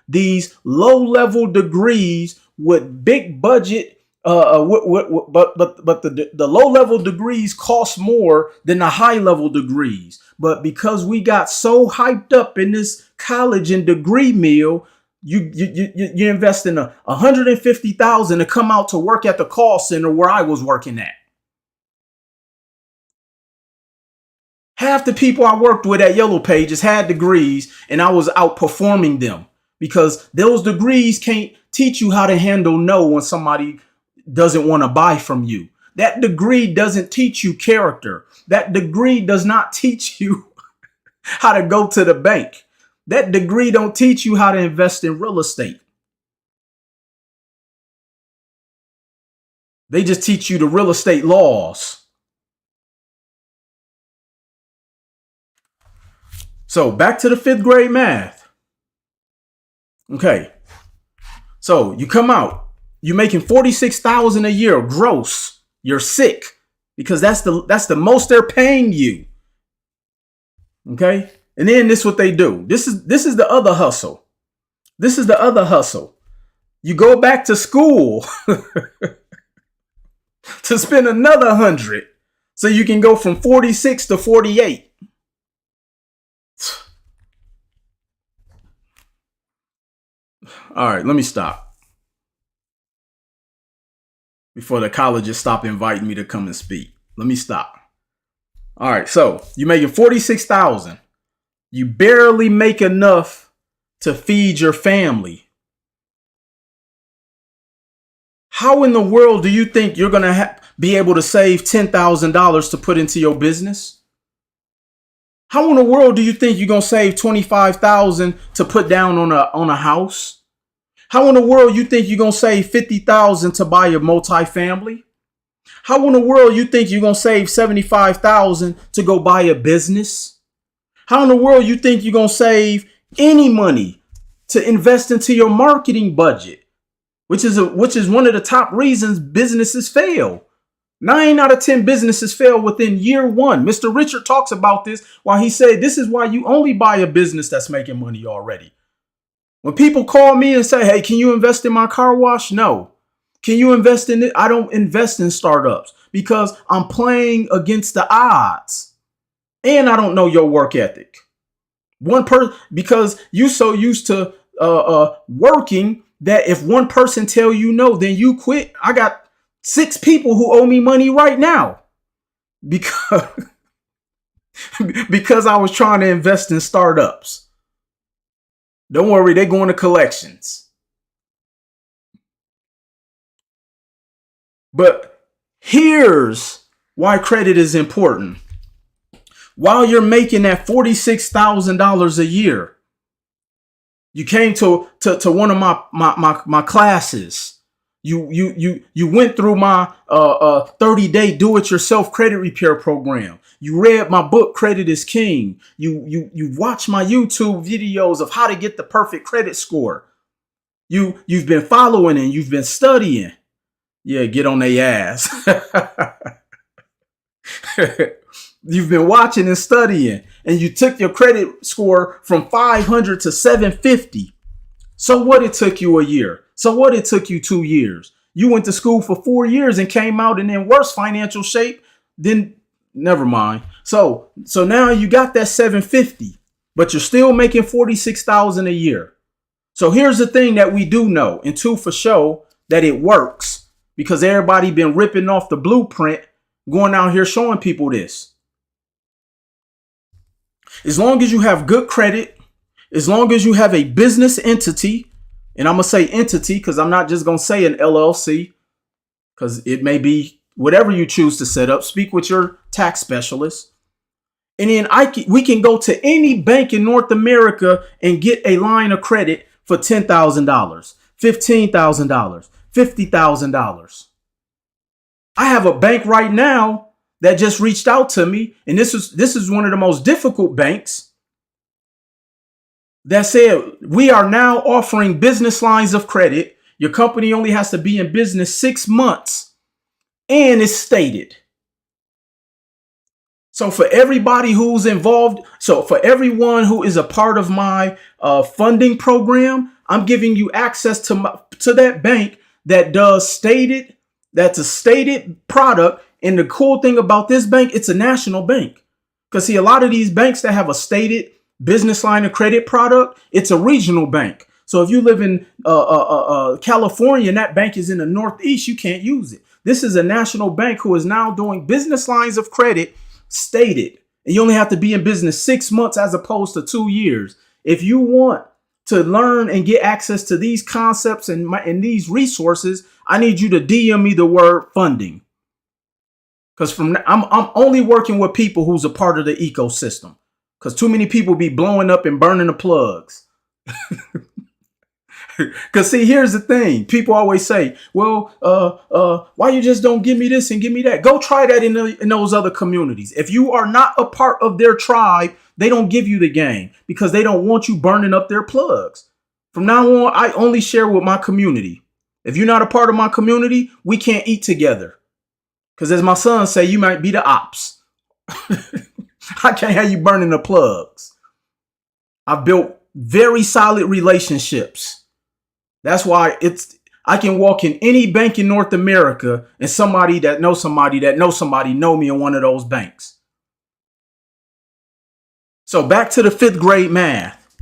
these low-level degrees with big budget. But the low-level degrees cost more than the high-level degrees. But because we got so hyped up in this college and degree mill, you invest in $150,000 to come out to work at the call center where I was working at. Half the people I worked with at Yellow Pages had degrees, and I was outperforming them because those degrees can't teach you how to handle no when somebody doesn't want to buy from you. That degree doesn't teach you character. That degree does not teach you how to go to the bank. That degree don't teach you how to invest in real estate. They just teach you the real estate laws. So back to the fifth grade math. Okay. So you come out, You're making 46,000 a year gross. You're sick because that's the most they're paying you. Okay? And then this is what they do. This is the other hustle. This is the other hustle. You go back to school to spend another 100 so you can go from 46 to 48. All right, let me stop before the colleges stop inviting me to come and speak. Let me stop. All right, so you're making 46,000. You barely make enough to feed your family. How in the world do you think you're going to be able to save $10,000 to put into your business? How in the world do you think you're going to save $25,000 to put down on a house? How in the world you think you're going to save $50,000 to buy a multifamily? How in the world you think you're going to save $75,000 to go buy a business? How in the world you think you're going to save any money to invest into your marketing budget, which is one of the top reasons businesses fail? 9 out of 10 businesses fail within year one. Mr. Richard talks about this while he said this is why you only buy a business that's making money already. When people call me and say, hey, can you invest in my car wash? No. Can you invest in it? I don't invest in startups because I'm playing against the odds. And I don't know your work ethic. Because you so used to working that if one person tell you no, then you quit. I got 6 people who owe me money right now because I was trying to invest in startups. Don't worry, they're going to collections. But here's why credit is important. While you're making that $46,000 a year, you came to one of my classes. You went through my 30-day do-it-yourself credit repair program. You read my book, Credit is King. You watched my YouTube videos of how to get the perfect credit score. You've been following and you've been studying. Yeah, get on their ass. You've been watching and studying, and you took your credit score from 500 to 750. So what? It took you a year. So what? It took you 2 years. You went to school for 4 years and came out in worse financial shape. Then never mind. So now you got that 750, but you're still making 46,000 a year. So here's the thing that we do know, and two for sure, that it works because everybody been ripping off the blueprint, going out here showing people this. As long as you have good credit, as long as you have a business entity, and I'm going to say entity because I'm not just going to say an LLC because it may be whatever you choose to set up. Speak with your tax specialist. And then we can go to any bank in North America and get a line of credit for $10,000, $15,000, $50,000. I have a bank right now that just reached out to me, and this is one of the most difficult banks, that said, we are now offering business lines of credit. Your company only has to be in business 6 months, and it's stated. So for everybody who's involved, so for everyone who is a part of my funding program, I'm giving you access to that bank that does stated, that's a stated product. And the cool thing about this bank, it's a national bank. Because see, a lot of these banks that have a stated business line of credit product, it's a regional bank. So if you live in California and that bank is in the Northeast, you can't use it. This is a national bank who is now doing business lines of credit stated. And you only have to be in business 6 months as opposed to 2 years. If you want to learn and get access to these concepts and these resources, I need you to DM me the word funding. Because I'm only working with people who's a part of the ecosystem. Because too many people be blowing up and burning the plugs. Because see, here's the thing. People always say, well, why you just don't give me this and give me that? Go try that in those other communities. If you are not a part of their tribe, they don't give you the game because they don't want you burning up their plugs. From now on, I only share with my community. If you're not a part of my community, we can't eat together. Because as my son say, you might be the ops. I can't have you burning the plugs. I've built very solid relationships. That's why I can walk in any bank in North America and somebody that knows somebody that knows somebody know me in one of those banks. So back to the 5th grade math.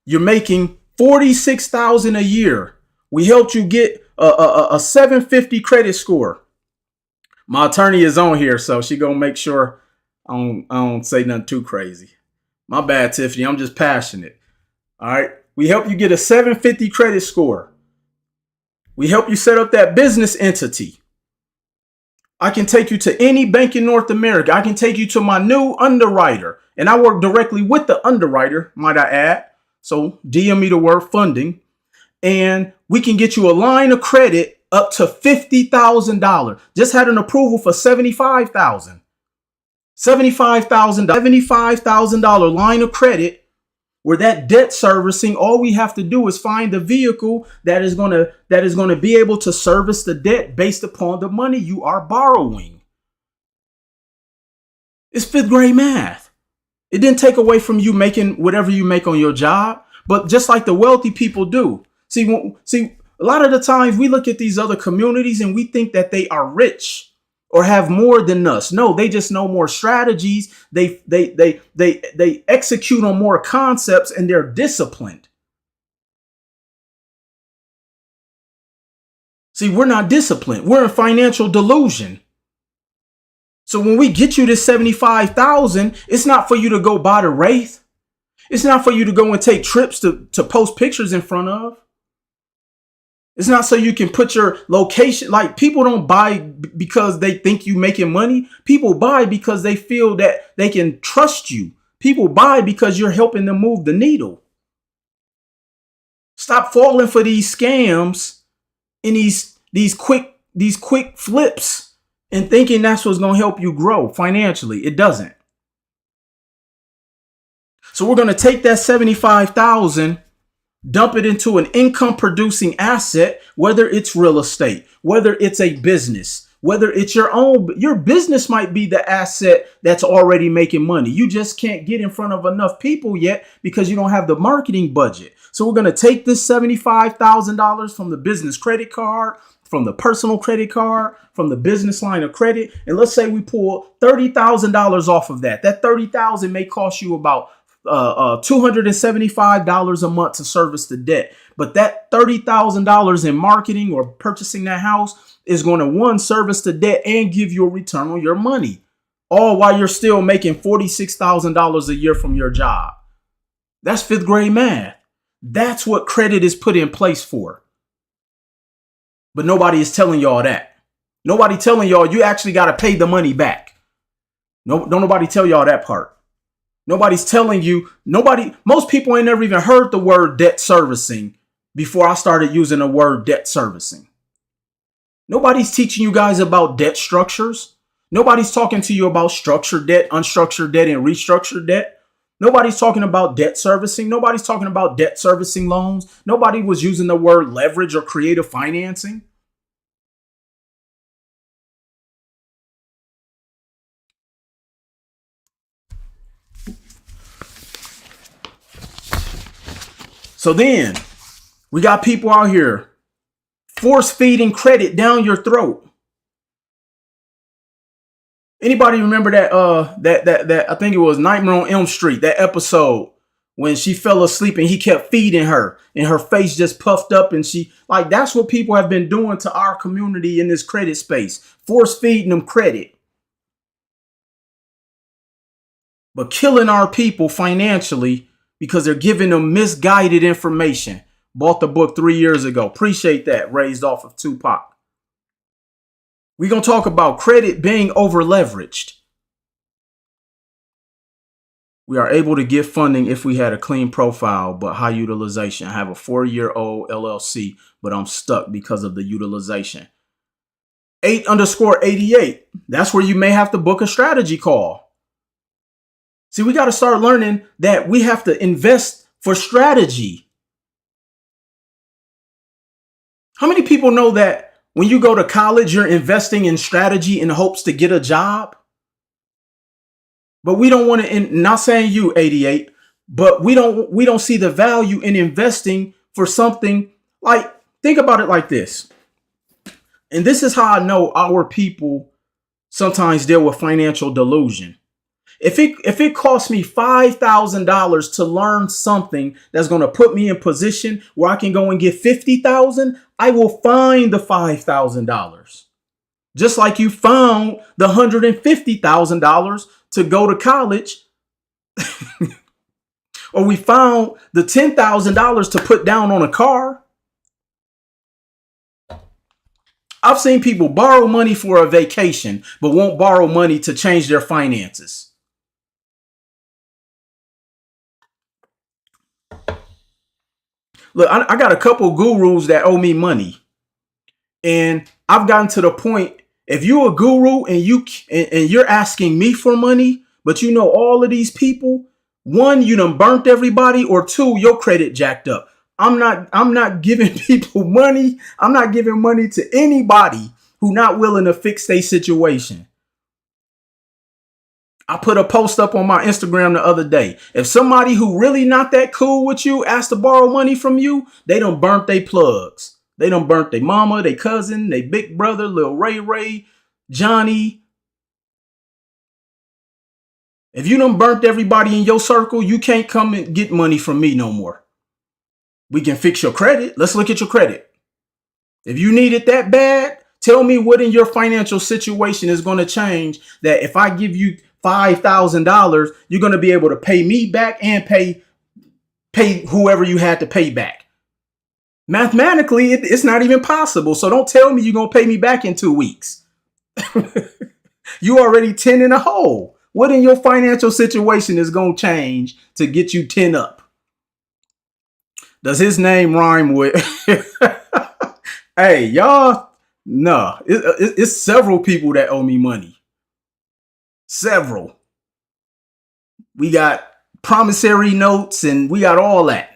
You're making $46,000 a year. We helped you get a 750 credit score. My attorney is on here, so she gonna make sure I don't say nothing too crazy. My bad, Tiffany. I'm just passionate. All right. We help you get a 750 credit score. We help you set up that business entity. I can take you to any bank in North America. I can take you to my new underwriter. And I work directly with the underwriter, might I add. So DM me the word funding. And we can get you a line of credit up to $50,000. Just had an approval for $75,000. $75,000 line of credit where that debt servicing, all we have to do is find a vehicle that is going to be able to service the debt based upon the money you are borrowing. It's 5th grade math. It didn't take away from you making whatever you make on your job, but just like the wealthy people do. See, a lot of the times we look at these other communities and we think that they are rich or have more than us. No, they just know more strategies. They execute on more concepts and they're disciplined. See, we're not disciplined. We're in financial delusion. So when we get you this $75,000, it's not for you to go buy the Wraith. It's not for you to go and take trips to post pictures in front of. It's not so you can put your location. Like, people don't buy because they think you making money. People buy because they feel that they can trust you. People buy because you're helping them move the needle. Stop falling for these scams and these quick flips and thinking that's what's going to help you grow financially. It doesn't. So we're going to take that $75,000, dump it into an income producing asset, whether it's real estate, whether it's a business, whether it's your business might be the asset that's already making money. You just can't get in front of enough people yet because you don't have the marketing budget. So we're going to take this $75,000 from the business credit card, from the personal credit card, from the business line of credit. And let's say we pull $30,000 off of that. That $30,000 may cost you about $275 a month to service the debt. But that $30,000 in marketing or purchasing that house is going to, one, service the debt and give you a return on your money, all while you're still making $46,000 a year from your job. That's 5th grade math. That's what credit is put in place for. But nobody is telling y'all that. Nobody telling y'all you actually got to pay the money back. No, don't nobody tell y'all that part. Nobody's telling you, most people ain't never even heard the word debt servicing before I started using the word debt servicing. Nobody's teaching you guys about debt structures. Nobody's talking to you about structured debt, unstructured debt, and restructured debt. Nobody's talking about debt servicing. Nobody's talking about debt servicing loans. Nobody was using the word leverage or creative financing. So then we got people out here force feeding credit down your throat. Anybody remember that that I think it was Nightmare on Elm Street, that episode when she fell asleep and he kept feeding her and her face just puffed up, and that's what people have been doing to our community in this credit space, force feeding them credit, but killing our people financially because they're giving them misguided information. Bought the book 3 years ago. Appreciate that. Raised off of Tupac. We're going to talk about credit being over leveraged. We are able to get funding if we had a clean profile, but high utilization. I have a 4-year-old LLC, but I'm stuck because of the utilization. 8_88. That's where you may have to book a strategy call. See, we got to start learning that we have to invest for strategy. How many people know that when you go to college, you're investing in strategy in hopes to get a job? But we don't want to, not saying you 88, but we don't see the value in investing for something like, think about it like this. And this is how I know our people sometimes deal with financial delusion. If it costs me $5,000 to learn something that's going to put me in position where I can go and get 50,000, I will find the $5,000. Just like you found the $150,000 to go to college, or we found the $10,000 to put down on a car. I've seen people borrow money for a vacation, but won't borrow money to change their finances. Look, I got a couple gurus that owe me money. And I've gotten to the point, if you're a guru and you're asking me for money, but you know all of these people, one, you done burnt everybody, or two, your credit jacked up. I'm not giving people money. I'm not giving money to anybody who not willing to fix their situation. I put a post up on my Instagram the other day. If somebody who really not that cool with you asks to borrow money from you, they done burnt their plugs. They done burnt their mama, their cousin, their big brother, Lil Ray, Johnny. If you done burnt everybody in your circle, you can't come and get money from me no more. We can fix your credit. Let's look at your credit. If you need it that bad, tell me what in your financial situation is going to change that if I give you $5,000, you're going to be able to pay me back and pay whoever you had to pay back. Mathematically, it's not even possible. So don't tell me you're going to pay me back in 2 weeks. You already 10 in a hole. What in your financial situation is going to change to get you 10 up? Does his name rhyme with? Hey, y'all. No, it's several people that owe me money. Several. We got promissory notes and we got all that.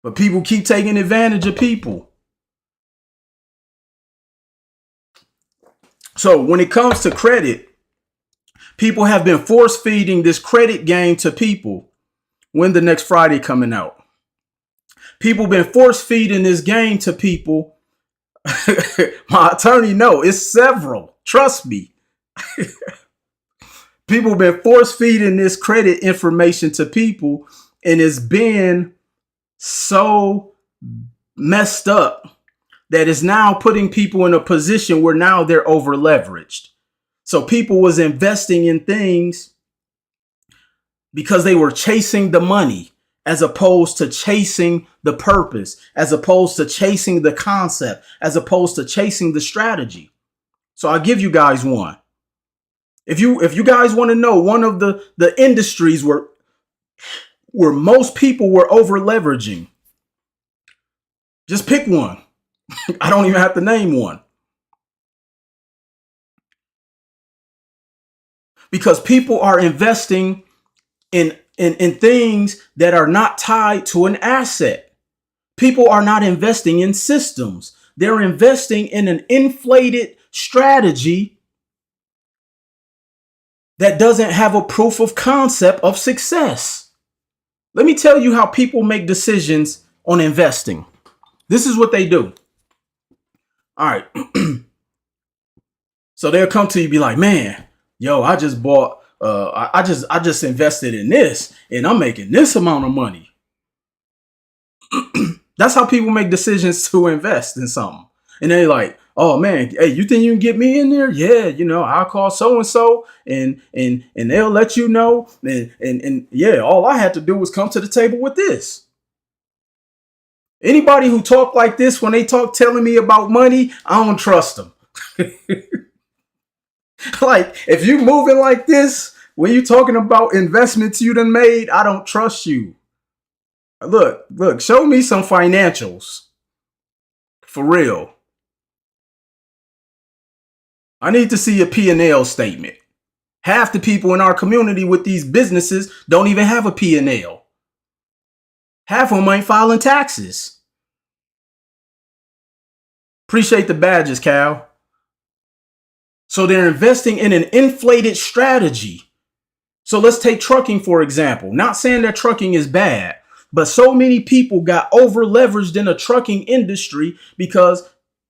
But people keep taking advantage of people. So when it comes to credit, people have been force feeding this credit game to people. When the next Friday coming out? People been force feeding this game to people. My attorney know it's several. Trust me. People been force feeding this credit information to people, and it's been so messed up that it's now putting people in a position where now they're over leveraged. So people was investing in things because they were chasing the money as opposed to chasing the purpose, as opposed to chasing the concept, as opposed to chasing the strategy. So I'll give you guys one. If you guys want to know one of the industries where most people were over leveraging, just pick one. I don't even have to name one. Because people are investing in things that are not tied to an asset. People are not investing in systems. They're investing in an inflated strategy that doesn't have a proof of concept of success. Let me tell you how people make decisions on investing. This is what they do. All right. So they'll come to you and be like, man, yo, I just bought, I just invested in this and I'm making this amount of money. That's how people make decisions to invest in something. And they're like, oh man, hey, you think you can get me in there? Yeah, I'll call so-and-so and they'll let you know. And yeah, all I had to do was come to the table with this. Anybody who talk like this, when they talk telling me about money, I don't trust them. Like, if you moving like this, when you talking about investments you done made, I don't trust you. Look, show me some financials. For real. I need to see a P&L statement. Half the people in our community with these businesses don't even have a P&L. Half of them ain't filing taxes. Appreciate the badges, Cal. So they're investing in an inflated strategy. So let's take trucking, for example. Not saying that trucking is bad, but so many people got over leveraged in the trucking industry because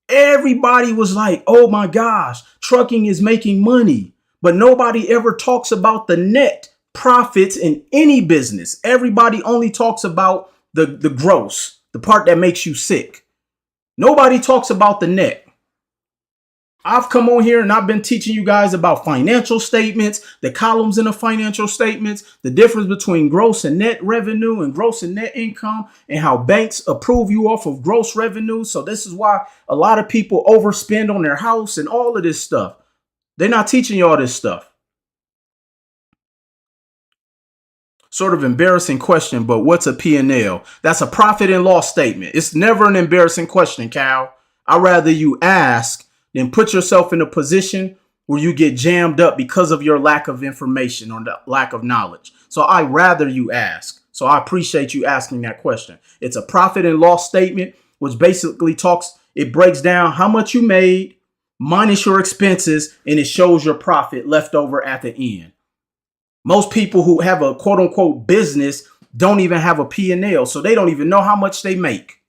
everybody was like, oh my gosh, trucking is making money. But nobody ever talks about the net profits in any business. Everybody only talks about the gross, the part that makes you sick. Nobody talks about the net. I've come on here and I've been teaching you guys about financial statements, the columns in the financial statements, the difference between gross and net revenue and gross and net income, and how banks approve you off of gross revenue. So this is why a lot of people overspend on their house and all of this stuff. They're not teaching you all this stuff. Sort of embarrassing question, but what's a P&L? That's a profit and loss statement. It's never an embarrassing question, Cal. I'd rather you ask than put yourself in a position where you get jammed up because of your lack of information or the lack of knowledge. So I'd rather you ask. So I appreciate you asking that question. It's a profit and loss statement, which basically it breaks down how much you made minus your expenses, and it shows your profit left over at the end. Most people who have a quote unquote business don't even have a P&L, so they don't even know how much they make.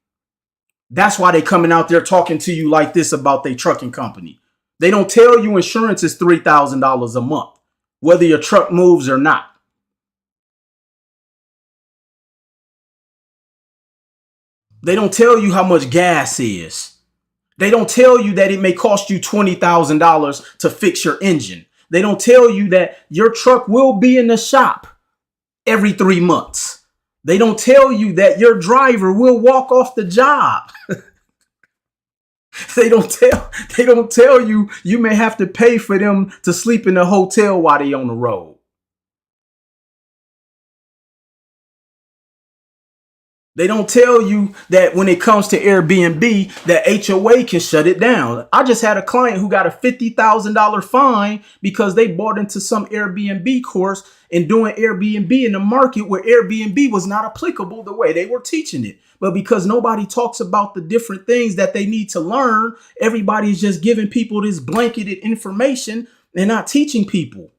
That's why they coming out there talking to you like this about their trucking company. They don't tell you insurance is $3,000 a month, whether your truck moves or not. They don't tell you how much gas is. They don't tell you that it may cost you $20,000 to fix your engine. They don't tell you that your truck will be in the shop every 3 months. They don't tell you that your driver will walk off the job. They don't tell you you may have to pay for them to sleep in a hotel while they on the road. They don't tell you that when it comes to Airbnb, that HOA can shut it down. I just had a client who got a $50,000 fine because they bought into some Airbnb course and doing Airbnb in the market where Airbnb was not applicable the way they were teaching it. But because nobody talks about the different things that they need to learn, everybody's just giving people this blanketed information and not teaching people.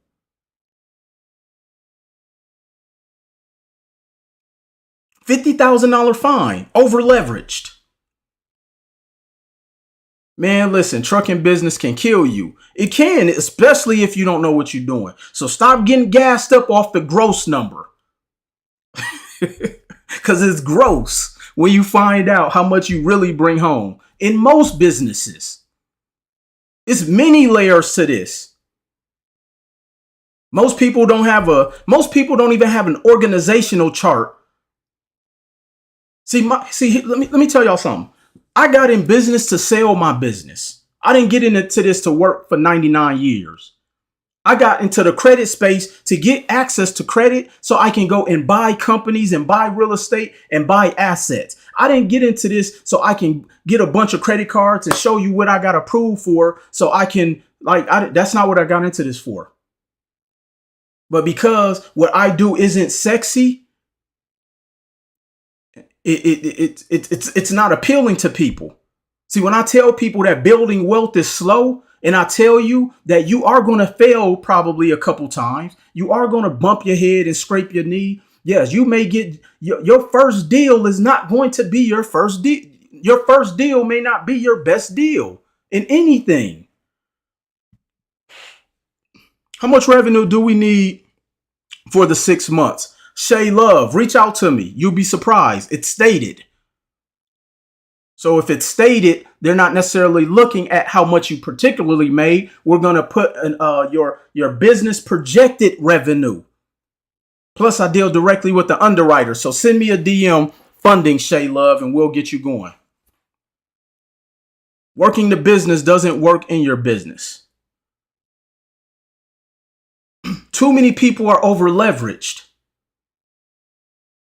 $50,000 fine, over leveraged. Man, listen, trucking business can kill you. It can, especially if you don't know what you're doing. So stop getting gassed up off the gross number. Because it's gross when you find out how much you really bring home. In most businesses, it's many layers to this. Most people don't even have an organizational chart. Let me tell y'all something. I got in business to sell my business. I didn't get into this to work for 99 years. I got into the credit space to get access to credit so I can go and buy companies and buy real estate and buy assets. I didn't get into this so I can get a bunch of credit cards and show you what I got approved for so I can, that's not what I got into this for. But because what I do isn't sexy, it's not appealing to people. See, when I tell people that building wealth is slow, and I tell you that you are going to fail probably a couple times, you are going to bump your head and scrape your knee. Yes, you may get your first deal is not going to be your first deal. Your first deal may not be your best deal in anything. How much revenue do we need for the 6 months? Shay Love, reach out to me. You'll be surprised. It's stated. So if it's stated, they're not necessarily looking at how much you particularly made. We're going to put your business projected revenue. Plus, I deal directly with the underwriter. So send me a DM funding, Shay Love, and we'll get you going. Working the business doesn't work in your business. Too many people are over leveraged.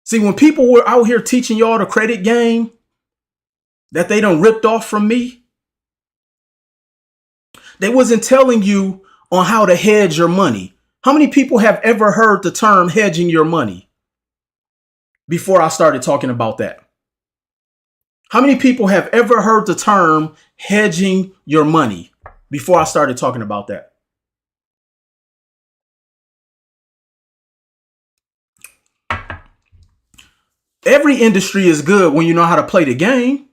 See, when people were out here teaching y'all the credit game that they done ripped off from me, they wasn't telling you on how to hedge your money. How many people have ever heard the term hedging your money? before I started talking about that? How many people have ever heard the term hedging your money before I started talking about that? Every industry is good when you know how to play the game.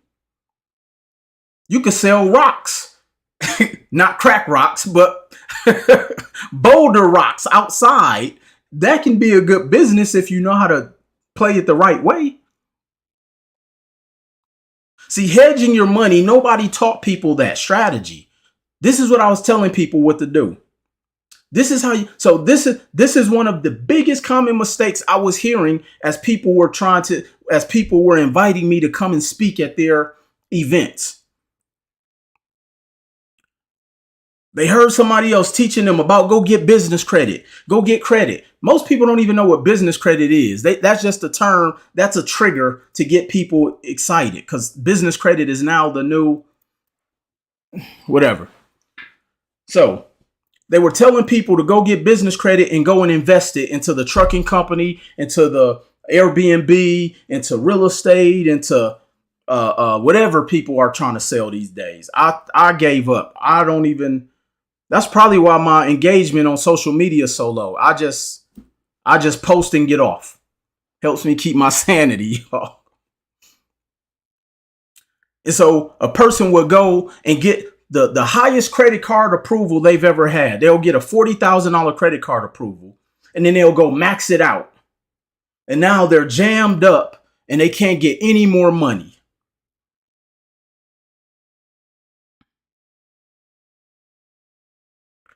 You could sell rocks, not crack rocks, but boulder rocks outside. That can be a good business if you know how to play it the right way. See, hedging your money, nobody taught people that strategy. This is what I was telling people what to do. This is how you, so this is one of the biggest common mistakes I was hearing as people were inviting me to come and speak at their events. They heard somebody else teaching them about go get business credit, go get credit. Most people don't even know what business credit is. That's just a term. That's a trigger to get people excited because business credit is now the new whatever. So they were telling people to go get business credit and go and invest it into the trucking company, into the Airbnb, into real estate, into whatever people are trying to sell these days. I gave up. That's probably why my engagement on social media is so low. I just post and get off. Helps me keep my sanity. And so a person will go and get the highest credit card approval they've ever had. They'll get a $40,000 credit card approval and then they'll go max it out. And now they're jammed up and they can't get any more money.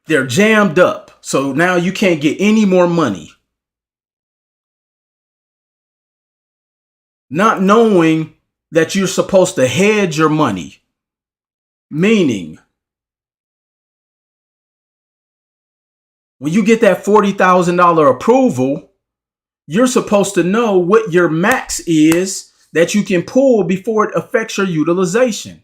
They're jammed up. So now you can't get any more money. Not knowing that you're supposed to hedge your money. Meaning, when you get that $40,000 approval, you're supposed to know what your max is that you can pull before it affects your utilization.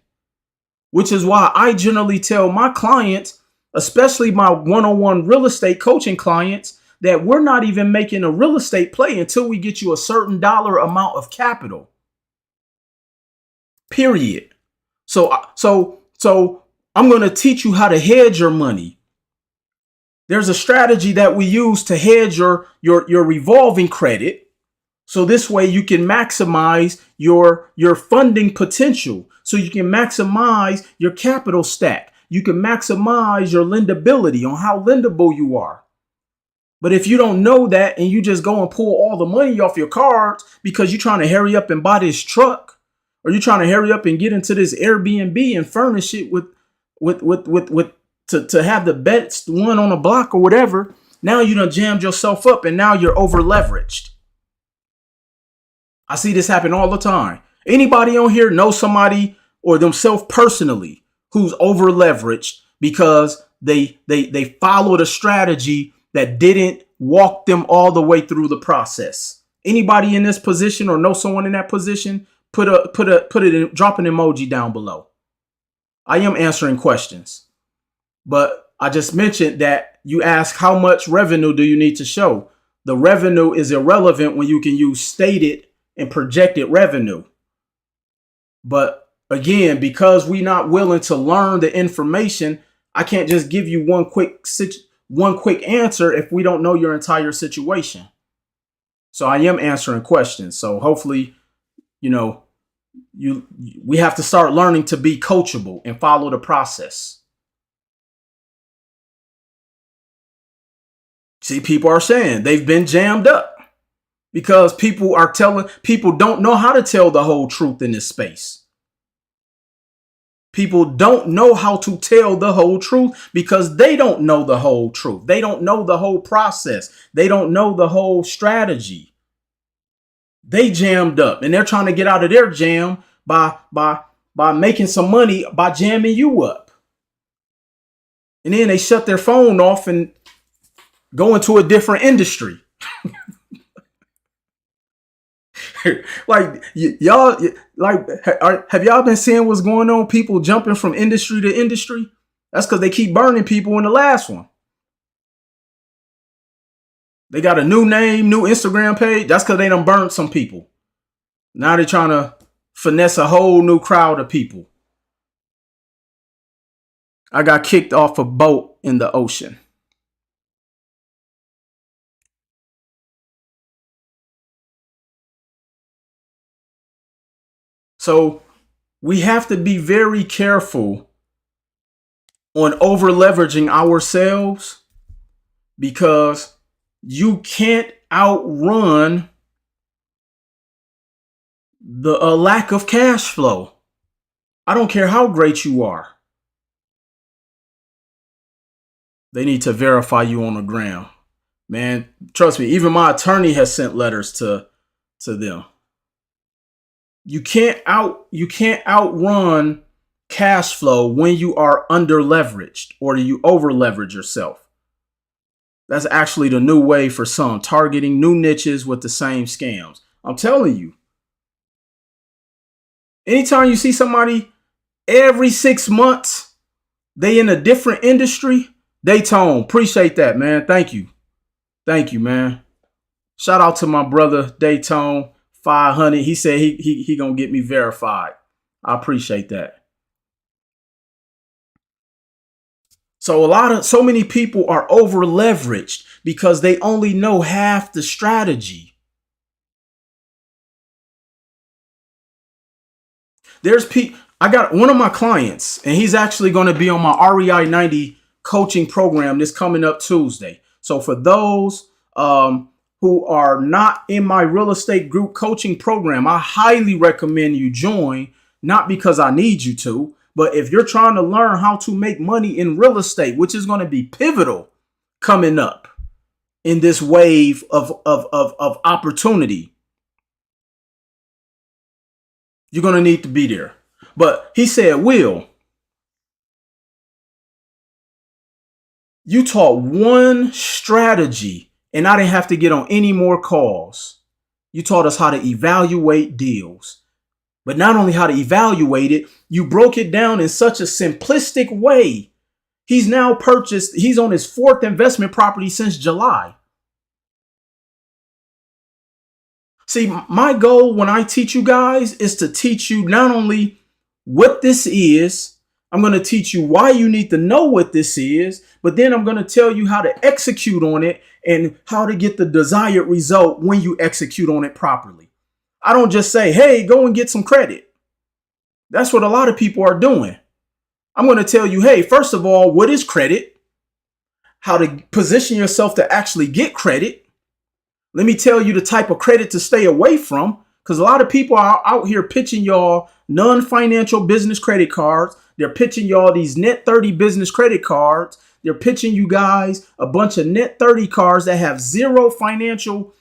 Which is why I generally tell my clients, especially my one-on-one real estate coaching clients, that we're not even making a real estate play until we get you a certain dollar amount of capital. Period. So I'm going to teach you how to hedge your money. There's a strategy that we use to hedge your revolving credit. So this way you can maximize your funding potential. So you can maximize your capital stack. You can maximize your lendability on how lendable you are. But if you don't know that and you just go and pull all the money off your cards because you're trying to hurry up and buy this truck, or you're trying to hurry up and get into this Airbnb and furnish it to have the best one on the block or whatever, now you done jammed yourself up and now you're over leveraged. I see this happen all the time. Anybody on here know somebody or themselves personally who's over leveraged because they followed a strategy that didn't walk them all the way through the process? Anybody in this position or know someone in that position? Drop an emoji down below. I am answering questions, but I just mentioned that you ask how much revenue do you need to show? The revenue is irrelevant when you can use stated and projected revenue. But again, because we're not willing to learn the information, I can't just give you one quick answer if we don't know your entire situation. So I am answering questions. So hopefully, we have to start learning to be coachable and follow the process. See, people are saying they've been jammed up because people don't know how to tell the whole truth in this space. People don't know how to tell the whole truth because they don't know the whole truth. They don't know the whole process. They don't know the whole strategy. They jammed up and they're trying to get out of their jam by making some money by jamming you up. And then they shut their phone off and go into a different industry. Like y'all, have y'all been seeing what's going on? People jumping from industry to industry. That's because they keep burning people in the last one. They got a new name, new Instagram page. That's because they done burned some people. Now they're trying to finesse a whole new crowd of people. I got kicked off a boat in the ocean. So we have to be very careful on over leveraging ourselves, because you can't outrun the lack of cash flow. I don't care how great you are. They need to verify you on the ground. Man, trust me, even my attorney has sent letters to them. You can't outrun cash flow when you are under leveraged or you over leverage yourself. That's actually the new way for some, targeting new niches with the same scams. I'm telling you. Anytime you see somebody every 6 months, they in a different industry, Daytone, appreciate that, man. Thank you. Thank you, man. Shout out to my brother Daytone 500. He said he gonna get me verified. I appreciate that. So many people are over leveraged because they only know half the strategy. I got one of my clients, and he's actually going to be on my REI 90 coaching program this coming up Tuesday. So for those who are not in my real estate group coaching program, I highly recommend you join, not because I need you to, but if you're trying to learn how to make money in real estate, which is going to be pivotal coming up in this wave of opportunity, you're going to need to be there. But he said, Will, you taught one strategy and I didn't have to get on any more calls. You taught us how to evaluate deals. But not only how to evaluate it, you broke it down in such a simplistic way. He's now he's on his 4th investment property since July. See, my goal when I teach you guys is to teach you not only what this is, I'm going to teach you why you need to know what this is, but then I'm going to tell you how to execute on it and how to get the desired result when you execute on it properly. I don't just say, hey, go and get some credit. That's what a lot of people are doing. I'm going to tell you, hey, first of all, what is credit? How to position yourself to actually get credit. Let me tell you the type of credit to stay away from, because a lot of people are out here pitching y'all non-financial business credit cards. They're pitching y'all these net 30 business credit cards. They're pitching you guys a bunch of net 30 cards that have zero financial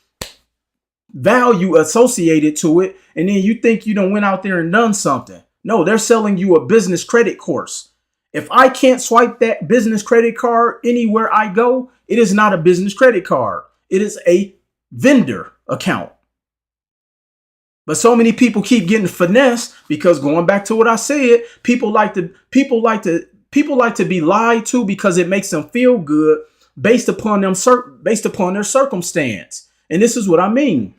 value associated to it. And then you think you done went out there and done something. No, they're selling you a business credit course. If I can't swipe that business credit card anywhere I go, it is not a business credit card. It is a vendor account. But so many people keep getting finessed because, going back to what I said, people like to be lied to because it makes them feel good based upon their circumstance. And this is what I mean.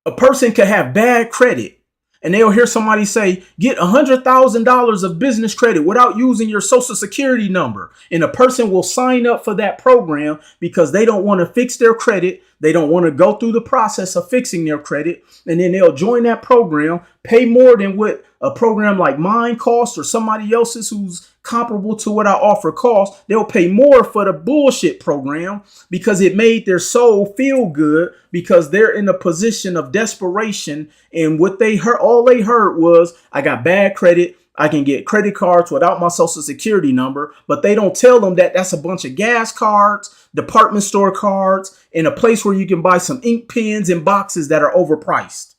A person could have bad credit and they'll hear somebody say, get $100,000 of business credit without using your social security number. And a person will sign up for that program because they don't want to fix their credit. They don't want to go through the process of fixing their credit. And then they'll join that program, pay more than what a program like mine costs or somebody else's who's comparable to what I offer costs. They'll pay more for the bullshit program because it made their soul feel good, because they're in a position of desperation. And what they heard, all they heard was, I got bad credit. I can get credit cards without my social security number, but they don't tell them that that's a bunch of gas cards, department store cards, and a place where you can buy some ink pens and boxes that are overpriced.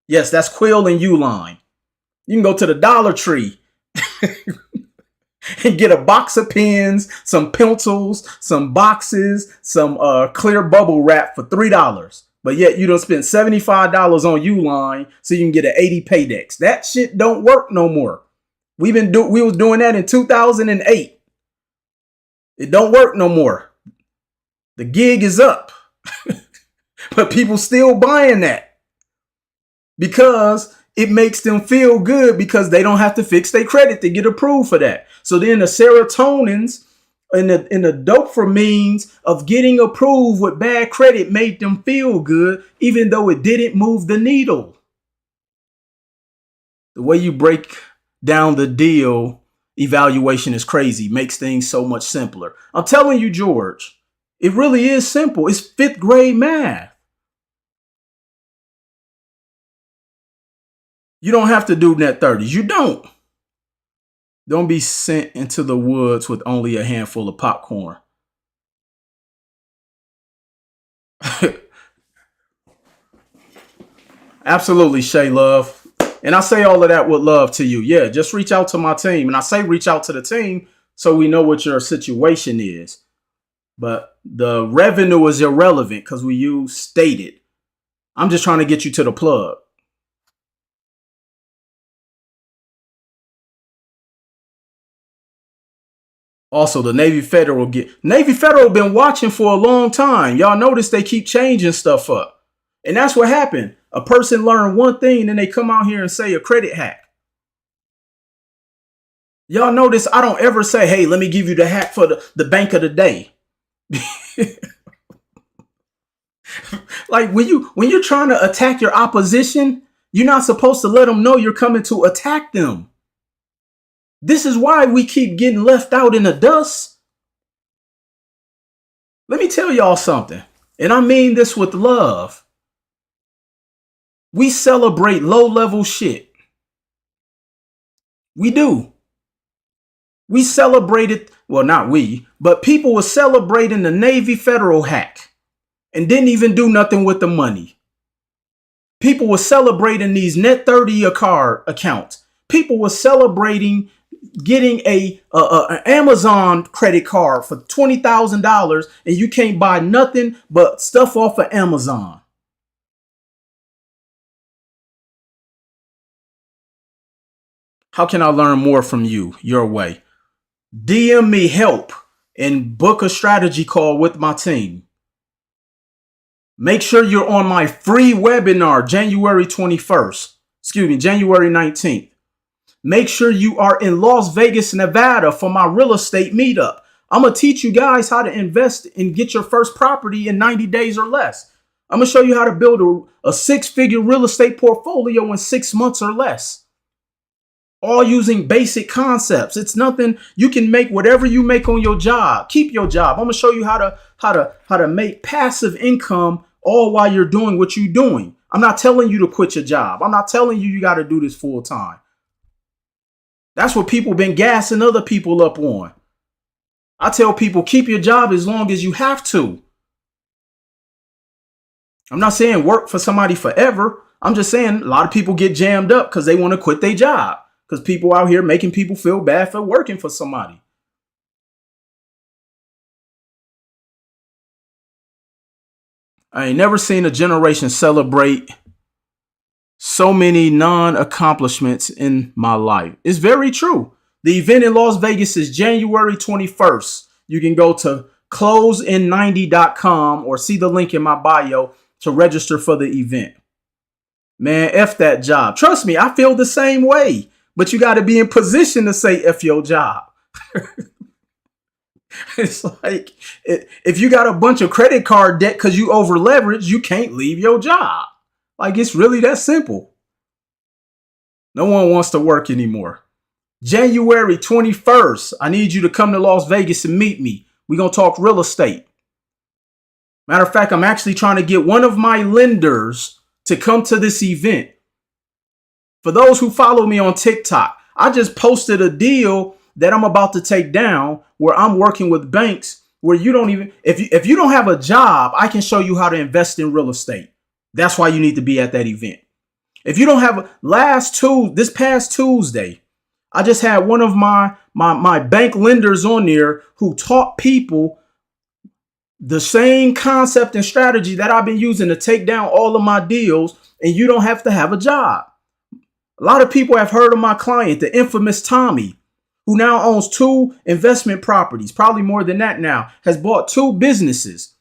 Yes, that's Quill and Uline. You can go to the Dollar Tree and get a box of pens, some pencils, some boxes, some clear bubble wrap for $3. But yet you don't spend $75 on Uline so you can get an 80 Paydex. That shit don't work no more. We was doing that in 2008. It don't work no more. The gig is up, but people still buying that because it makes them feel good because they don't have to fix their credit to get approved for that. So then the serotonins and the dopamines of getting approved with bad credit made them feel good, even though it didn't move the needle. The way you break down the deal evaluation is crazy, makes things so much simpler. I'm telling you, George, it really is simple. It's fifth grade math. You don't have to do net 30s. You don't. Don't be sent into the woods with only a handful of popcorn. Absolutely, Shay Love. And I say all of that with love to you. Yeah, just reach out to my team. And I say reach out to the team so we know what your situation is. But the revenue is irrelevant because we use stated. I'm just trying to get you to the plug. Also, the Navy Federal been watching for a long time. Y'all notice they keep changing stuff up. And that's what happened. A person learned one thing and they come out here and say a credit hack. Y'all notice I don't ever say, hey, let me give you the hack for the bank of the day. Like when you're trying to attack your opposition, you're not supposed to let them know you're coming to attack them. This is why we keep getting left out in the dust. Let me tell y'all something, and I mean this with love. We celebrate low-level shit. We do. We celebrated, well, not we, but people were celebrating the Navy Federal hack and didn't even do nothing with the money. People were celebrating these net 30 card accounts. People were celebrating getting an Amazon credit card for $20,000 and you can't buy nothing but stuff off of Amazon. How can I learn more from you your way? DM me help and book a strategy call with my team. Make sure you're on my free webinar, January 19th. Make sure you are in Las Vegas, Nevada for my real estate meetup. I'm going to teach you guys how to invest and get your first property in 90 days or less. I'm going to show you how to build a six-figure real estate portfolio in 6 months or less. All using basic concepts. It's nothing. You can make whatever you make on your job. Keep your job. I'm going to show you how to make passive income all while you're doing what you're doing. I'm not telling you to quit your job. I'm not telling you got to do this full time. That's what people been gassing other people up on. I tell people, keep your job as long as you have to. I'm not saying work for somebody forever. I'm just saying a lot of people get jammed up because they want to quit their job. Because people out here making people feel bad for working for somebody. I ain't never seen a generation celebrate so many non-accomplishments in my life. It's very true. The event in Las Vegas is January 21st. You can go to closein90.com or see the link in my bio to register for the event. Man, F that job. Trust me, I feel the same way. But you got to be in position to say F your job. It's like if you got a bunch of credit card debt because you over leverage, you can't leave your job. Like it's really that simple. No one wants to work anymore. January 21st, I need you to come to Las Vegas and meet me. We're going to talk real estate. Matter of fact, I'm actually trying to get one of my lenders to come to this event. For those who follow me on TikTok, I just posted a deal that I'm about to take down where I'm working with banks where you don't even, if you don't have a job, I can show you how to invest in real estate. That's why you need to be at that event. If you don't have this past Tuesday, I just had one of my bank lenders on there who taught people the same concept and strategy that I've been using to take down all of my deals, and you don't have to have a job. A lot of people have heard of my client, the infamous Tommy, who now owns 2 investment properties, probably more than that now, has bought 2 businesses.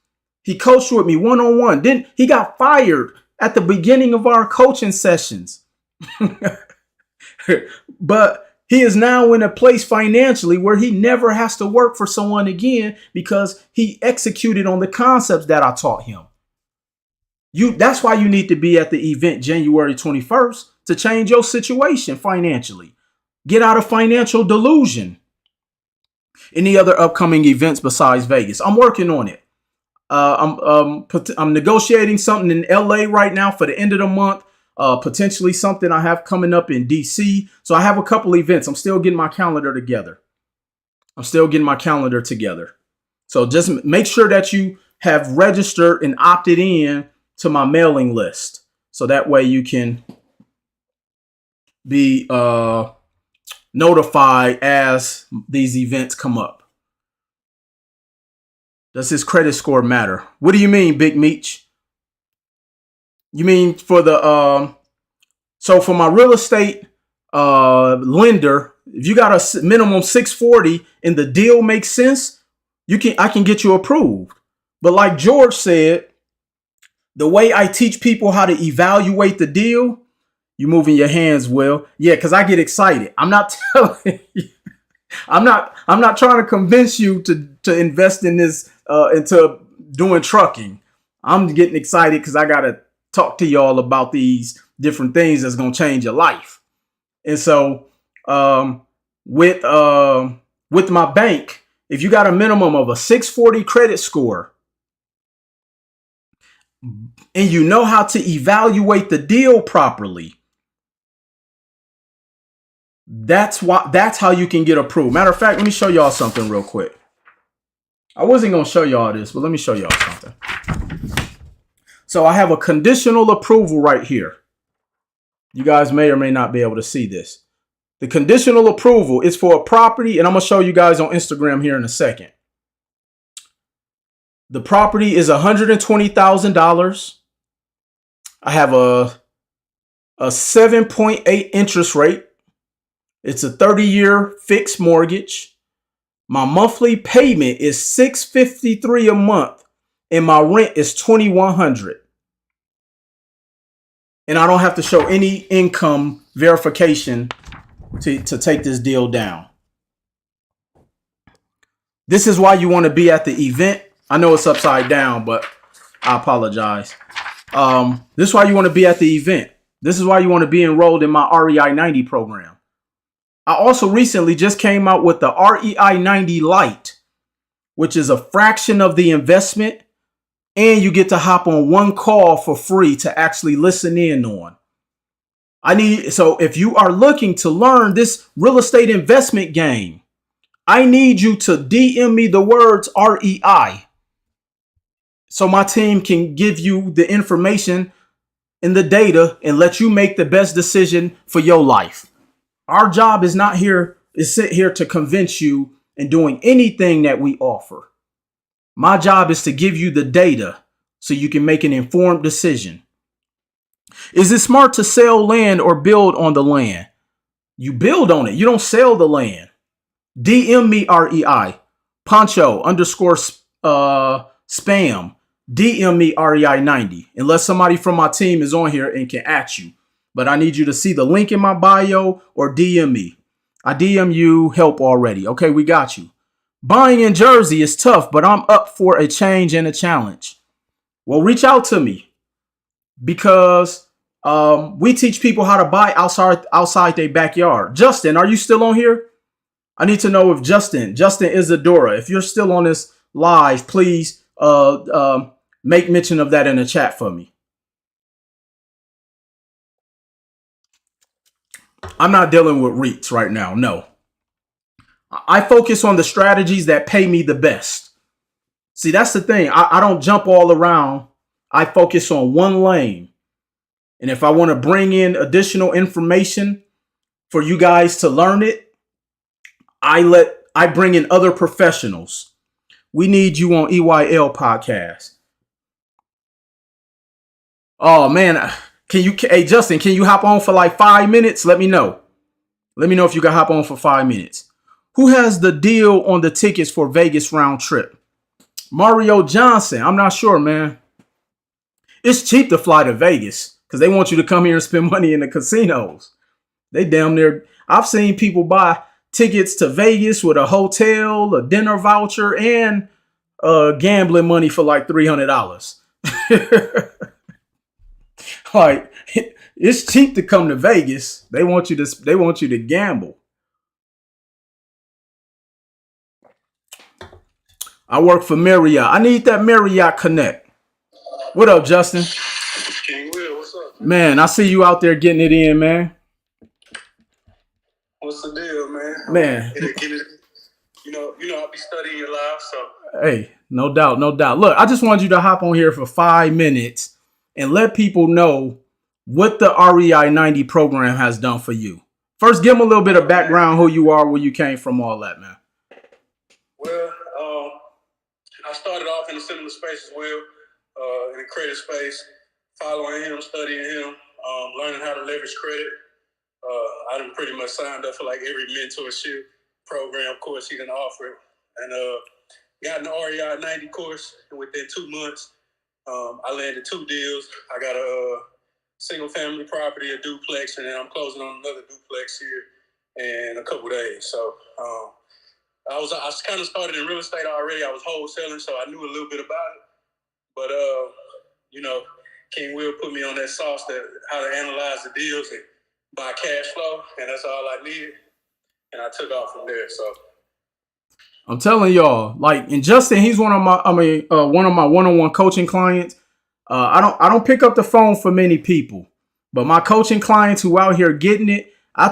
He coached with me one-on-one. Then he got fired at the beginning of our coaching sessions. But he is now in a place financially where he never has to work for someone again because he executed on the concepts that I taught him. That's why you need to be at the event January 21st to change your situation financially. Get out of financial delusion. Any other upcoming events besides Vegas? I'm working on it. I'm negotiating something in LA right now for the end of the month. Potentially something I have coming up in DC. So I have a couple events. I'm still getting my calendar together. So just make sure that you have registered and opted in to my mailing list. So that way you can be notified as these events come up. Does his credit score matter? What do you mean, Big Meech? You mean for the so for my real estate lender, if you got a minimum 640 and the deal makes sense, I can get you approved. But like George said, the way I teach people how to evaluate the deal, you moving your hands, Will. Yeah, because I get excited. I'm not telling you. I'm not trying to convince you to invest in this into doing trucking. I'm getting excited because I gotta talk to y'all about these different things that's gonna change your life. And so with my bank, if you got a minimum of a 640 credit score and you know how to evaluate the deal properly, that's how you can get approved. Matter of fact, let me show y'all something real quick. I wasn't going to show y'all this, but let me show y'all something. So I have a conditional approval right here. You guys may or may not be able to see this. The conditional approval is for a property, and I'm going to show you guys on Instagram here in a second. The property is $120,000. I have a 7.8 interest rate. It's a 30-year fixed mortgage. My monthly payment is $653 a month, and my rent is $2,100. And I don't have to show any income verification to take this deal down. This is why you want to be at the event. I know it's upside down, but I apologize. This is why you want to be at the event. This is why you want to be enrolled in my REI 90 program. I also recently just came out with the REI 90 Lite, which is a fraction of the investment, and you get to hop on one call for free to actually listen in on. So if you are looking to learn this real estate investment game, I need you to DM me the words REI so my team can give you the information and the data and let you make the best decision for your life. Our job is not here to sit here to convince you in doing anything that we offer. My job is to give you the data so you can make an informed decision. Is it smart to sell land or build on the land? You build on it. You don't sell the land. DM me REI. Poncho _spam. DM me REI 90. Unless somebody from my team is on here and can at you. But I need you to see the link in my bio or DM me. I DM you help already. Okay, we got you. Buying in Jersey is tough, but I'm up for a change and a challenge. Well, reach out to me because we teach people how to buy outside their backyard. Justin, are you still on here? I need to know if Justin Isadora, if you're still on this live, please make mention of that in the chat for me. I'm not dealing with REITs right now. No. I focus on the strategies that pay me the best. See, that's the thing. I don't jump all around. I focus on one lane. And if I want to bring in additional information for you guys to learn it, I bring in other professionals. We need you on EYL podcast. Oh man, hey Justin, can you hop on for like 5 minutes? Let me know. Let me know if you can hop on for 5 minutes. Who has the deal on the tickets for Vegas round trip? Mario Johnson. I'm not sure, man. It's cheap to fly to Vegas because they want you to come here and spend money in the casinos. They damn near. I've seen people buy tickets to Vegas with a hotel, a dinner voucher, and gambling money for like $300. Like, it's cheap to come to Vegas. They want you to gamble. I work for Marriott. I need that Marriott Connect. What up, Justin? King Will, what's up? Man, I see you out there getting it in, man. What's the deal, man? Man. You know, I'll be studying your live, so. Hey, no doubt, no doubt. Look, I just wanted you to hop on here for 5 minutes and let people know what the REI 90 program has done for you. First, give them a little bit of background, who you are, where you came from, all that, man. Well, I started off in a similar space as Will, in a credit space, following him, studying him, learning how to leverage credit. I done pretty much signed up for like every mentorship program course he done offered, and got an REI 90 course. And within 2 months, I landed 2 deals. I got a single family property, a duplex, and then I'm closing on another duplex here in a couple days. So I kind of started in real estate already. I was wholesaling, so I knew a little bit about it. But King Will put me on that sauce, that how to analyze the deals and buy cash flow, and that's all I needed. And I took off from there. So I'm telling y'all, like, and Justin, he's one of my one-on-one coaching clients. I don't pick up the phone for many people, but my coaching clients who out here getting it. I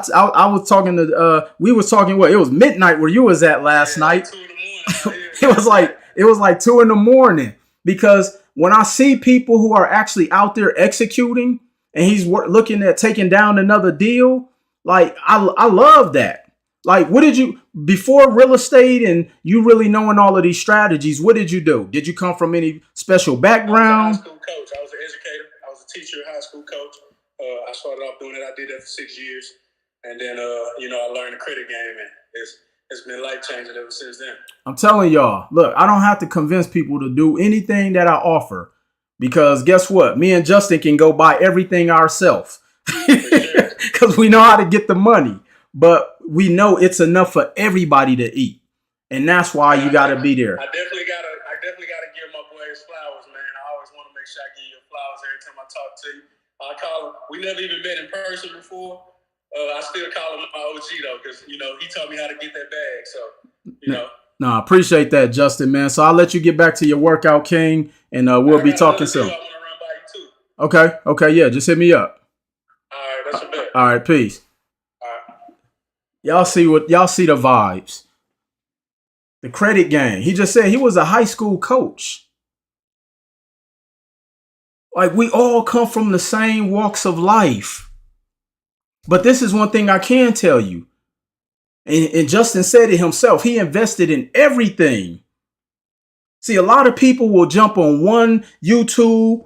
was talking to we was talking it was midnight where you was at last night. 2 in the morning. it was like 2 a.m. because when I see people who are actually out there executing and he's looking at taking down another deal, like I love that. Like, what did you, before real estate and you really knowing all of these strategies, what did you do? Did you come from any special background? I was a high school coach. I was an educator. I was a teacher, high school coach. I started off doing it. I did that for 6 years. And then, I learned the credit game, and it's been life-changing ever since then. I'm telling y'all, look, I don't have to convince people to do anything that I offer because guess what? Me and Justin can go buy everything ourselves because we know how to get the money. But we know it's enough for everybody to eat, and that's why you got to be there. I definitely gotta give my boy his flowers, man. I always want to make sure I give you flowers every time I talk to you. I call him. We never even met in person before. I still call him my OG though, because he taught me how to get that bag. So No, I appreciate that, Justin, man. So I'll let you get back to your workout, King, and we'll be talking soon. I want to run by you too. Okay, yeah, just hit me up. All right, that's a bet. All right, peace. Y'all see the vibes. The credit game. He just said he was a high school coach. Like, we all come from the same walks of life. But this is one thing I can tell you. And Justin said it himself. He invested in everything. See, a lot of people will jump on one YouTube.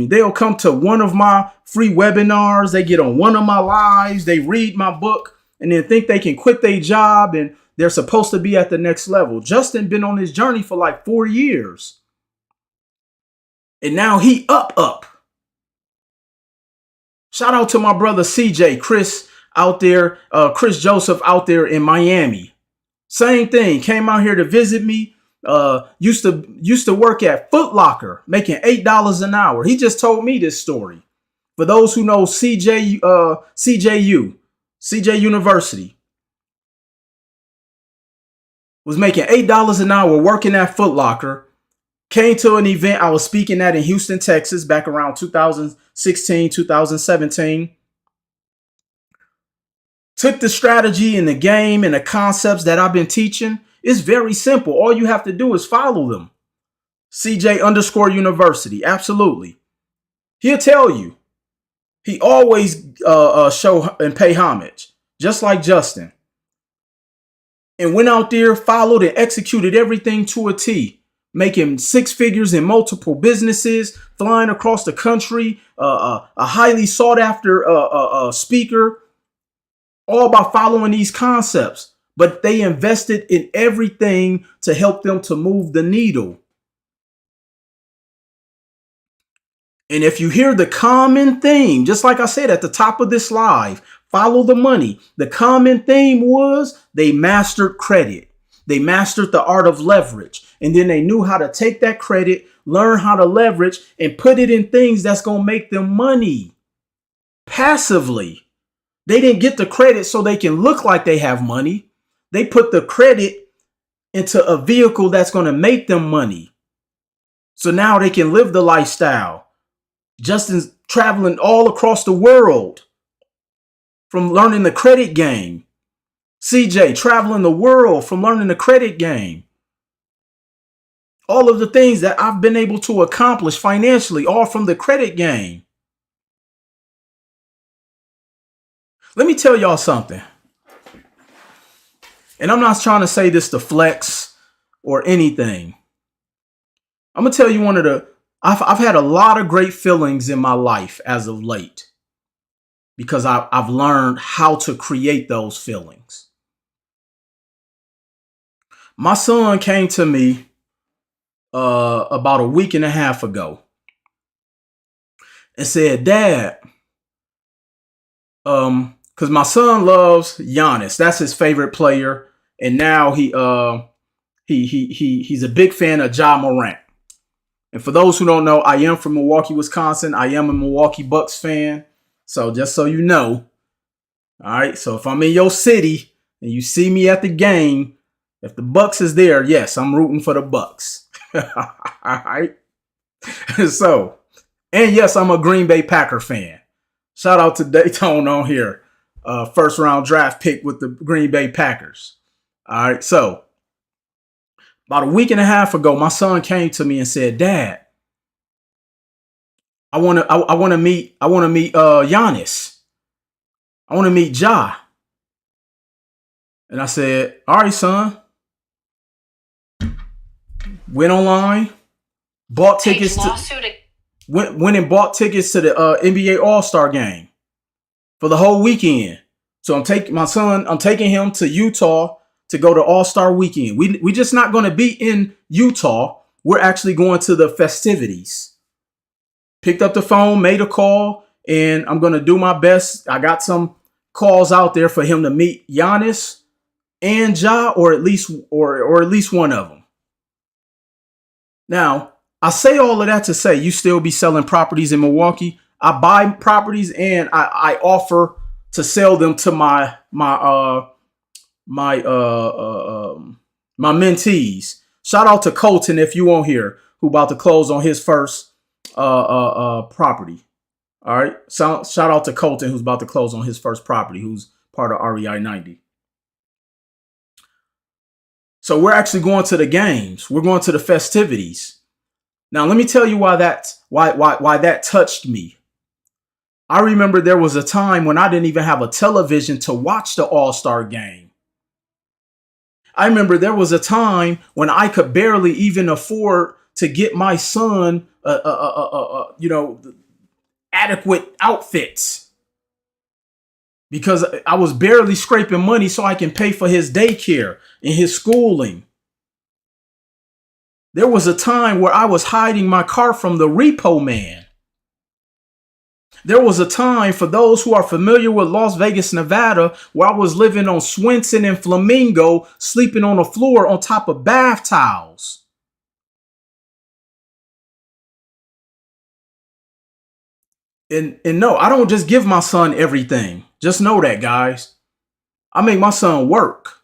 They'll come to one of my free webinars. They get on one of my lives. They read my book. And then think they can quit their job and they're supposed to be at the next level. Justin been on this journey for like 4 years. And now he up. Shout out to my brother CJ, Chris out there, Chris Joseph out there in Miami. Same thing, came out here to visit me. Used to work at Foot Locker, making $8 an hour. He just told me this story. For those who know CJ University, was making $8 an hour working at Foot Locker. Came to an event I was speaking at in Houston, Texas, back around 2016, 2017. Took the strategy and the game and the concepts that I've been teaching. It's very simple. All you have to do is follow them. CJ_University. Absolutely. He'll tell you. He always show and pay homage, just like Justin. And went out there, followed and executed everything to a T, making 6 figures in multiple businesses, flying across the country, a highly sought after speaker, all by following these concepts. but they invested in everything to help them to move the needle. And if you hear the common theme, just like I said at the top of this live, follow the money. The common theme was they mastered credit. They mastered the art of leverage. And then they knew how to take that credit, learn how to leverage, and put it in things that's going to make them money passively. They didn't get the credit so they can look like they have money. They put the credit into a vehicle that's going to make them money. So now they can live the lifestyle. Justin's traveling all across the world from learning the credit game. CJ traveling the world from learning the credit game. All of the things that I've been able to accomplish financially, all from the credit game. Let me tell y'all something. And I'm not trying to say this to flex or anything. I'm going to tell you I've had a lot of great feelings in my life as of late because I've learned how to create those feelings. My son came to me about a week and a half ago and said, Dad, because my son loves Giannis. That's his favorite player. And now he's a big fan of Ja Morant. And for those who don't know, I am from Milwaukee, Wisconsin. I am a Milwaukee Bucks fan. So just so you know. All right. So if I'm in your city and you see me at the game, if the Bucks is there, yes, I'm rooting for the Bucks. All right. So, and yes, I'm a Green Bay Packer fan. Shout out to Dayton on here. First round draft pick with the Green Bay Packers. All right. So about a week and a half ago, my son came to me and said, Dad, I want to meet Giannis. I want to meet Ja. And I said, all right, son. Went online, bought tickets went and bought tickets to the NBA All-Star game for the whole weekend. So I'm taking him to Utah to go to All-Star weekend. We just not going to be in Utah. We're actually going to the festivities. Picked up the phone, made a call, and I'm going to do my best. I got some calls out there for him to meet Giannis and Ja, or at least one of them. Now, I say all of that to say you still be selling properties in Milwaukee. I buy properties and I offer to sell them to my mentees. Shout out to Colton if you won't hear, who about to close on his first property. All right. So, shout out to Colton who's about to close on his first property, who's part of REI 90. So we're actually going to the games. We're going to the festivities. Now, let me tell you why that touched me. I remember there was a time when I didn't even have a television to watch the All-Star game. I remember there was a time when I could barely even afford to get my son, adequate outfits because I was barely scraping money so I can pay for his daycare and his schooling. There was a time where I was hiding my car from the repo man. There was a time, for those who are familiar with Las Vegas, Nevada, where I was living on Swenson and Flamingo, sleeping on the floor on top of bath towels. And no, I don't just give my son everything. Just know that, guys. I make my son work.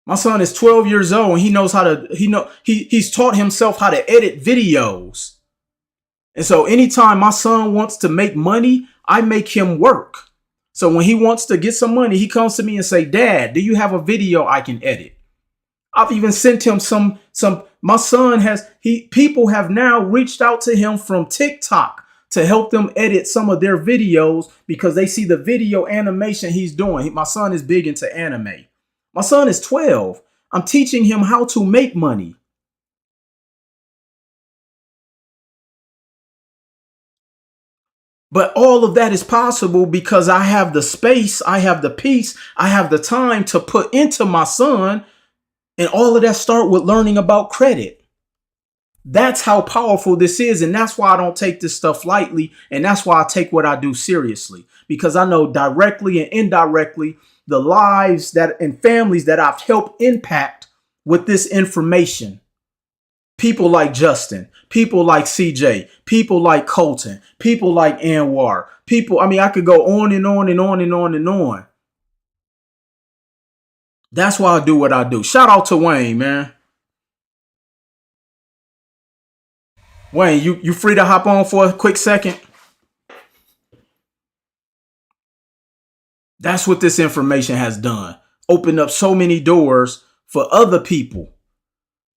My son is 12 years old and he knows he's taught himself how to edit videos. And so anytime my son wants to make money, I make him work. So when he wants to get some money, he comes to me and say, Dad, do you have a video I can edit? I've even sent him some, my son people have now reached out to him from TikTok to help them edit some of their videos because they see the video animation he's doing. My son is big into anime. My son is 12. I'm teaching him how to make money. But all of that is possible because I have the space, I have the peace, I have the time to put into my son. And all of that start with learning about credit. That's how powerful this is. And that's why I don't take this stuff lightly. And that's why I take what I do seriously, because I know directly and indirectly the lives that and families that I've helped impact with this information. People like Justin, people like CJ, people like Colton, people like Anwar, people. I mean, I could go on and on and on and on and on. That's why I do what I do. Shout out to Wayne, man. Wayne, you free to hop on for a quick second? That's what this information has done. Opened up so many doors for other people.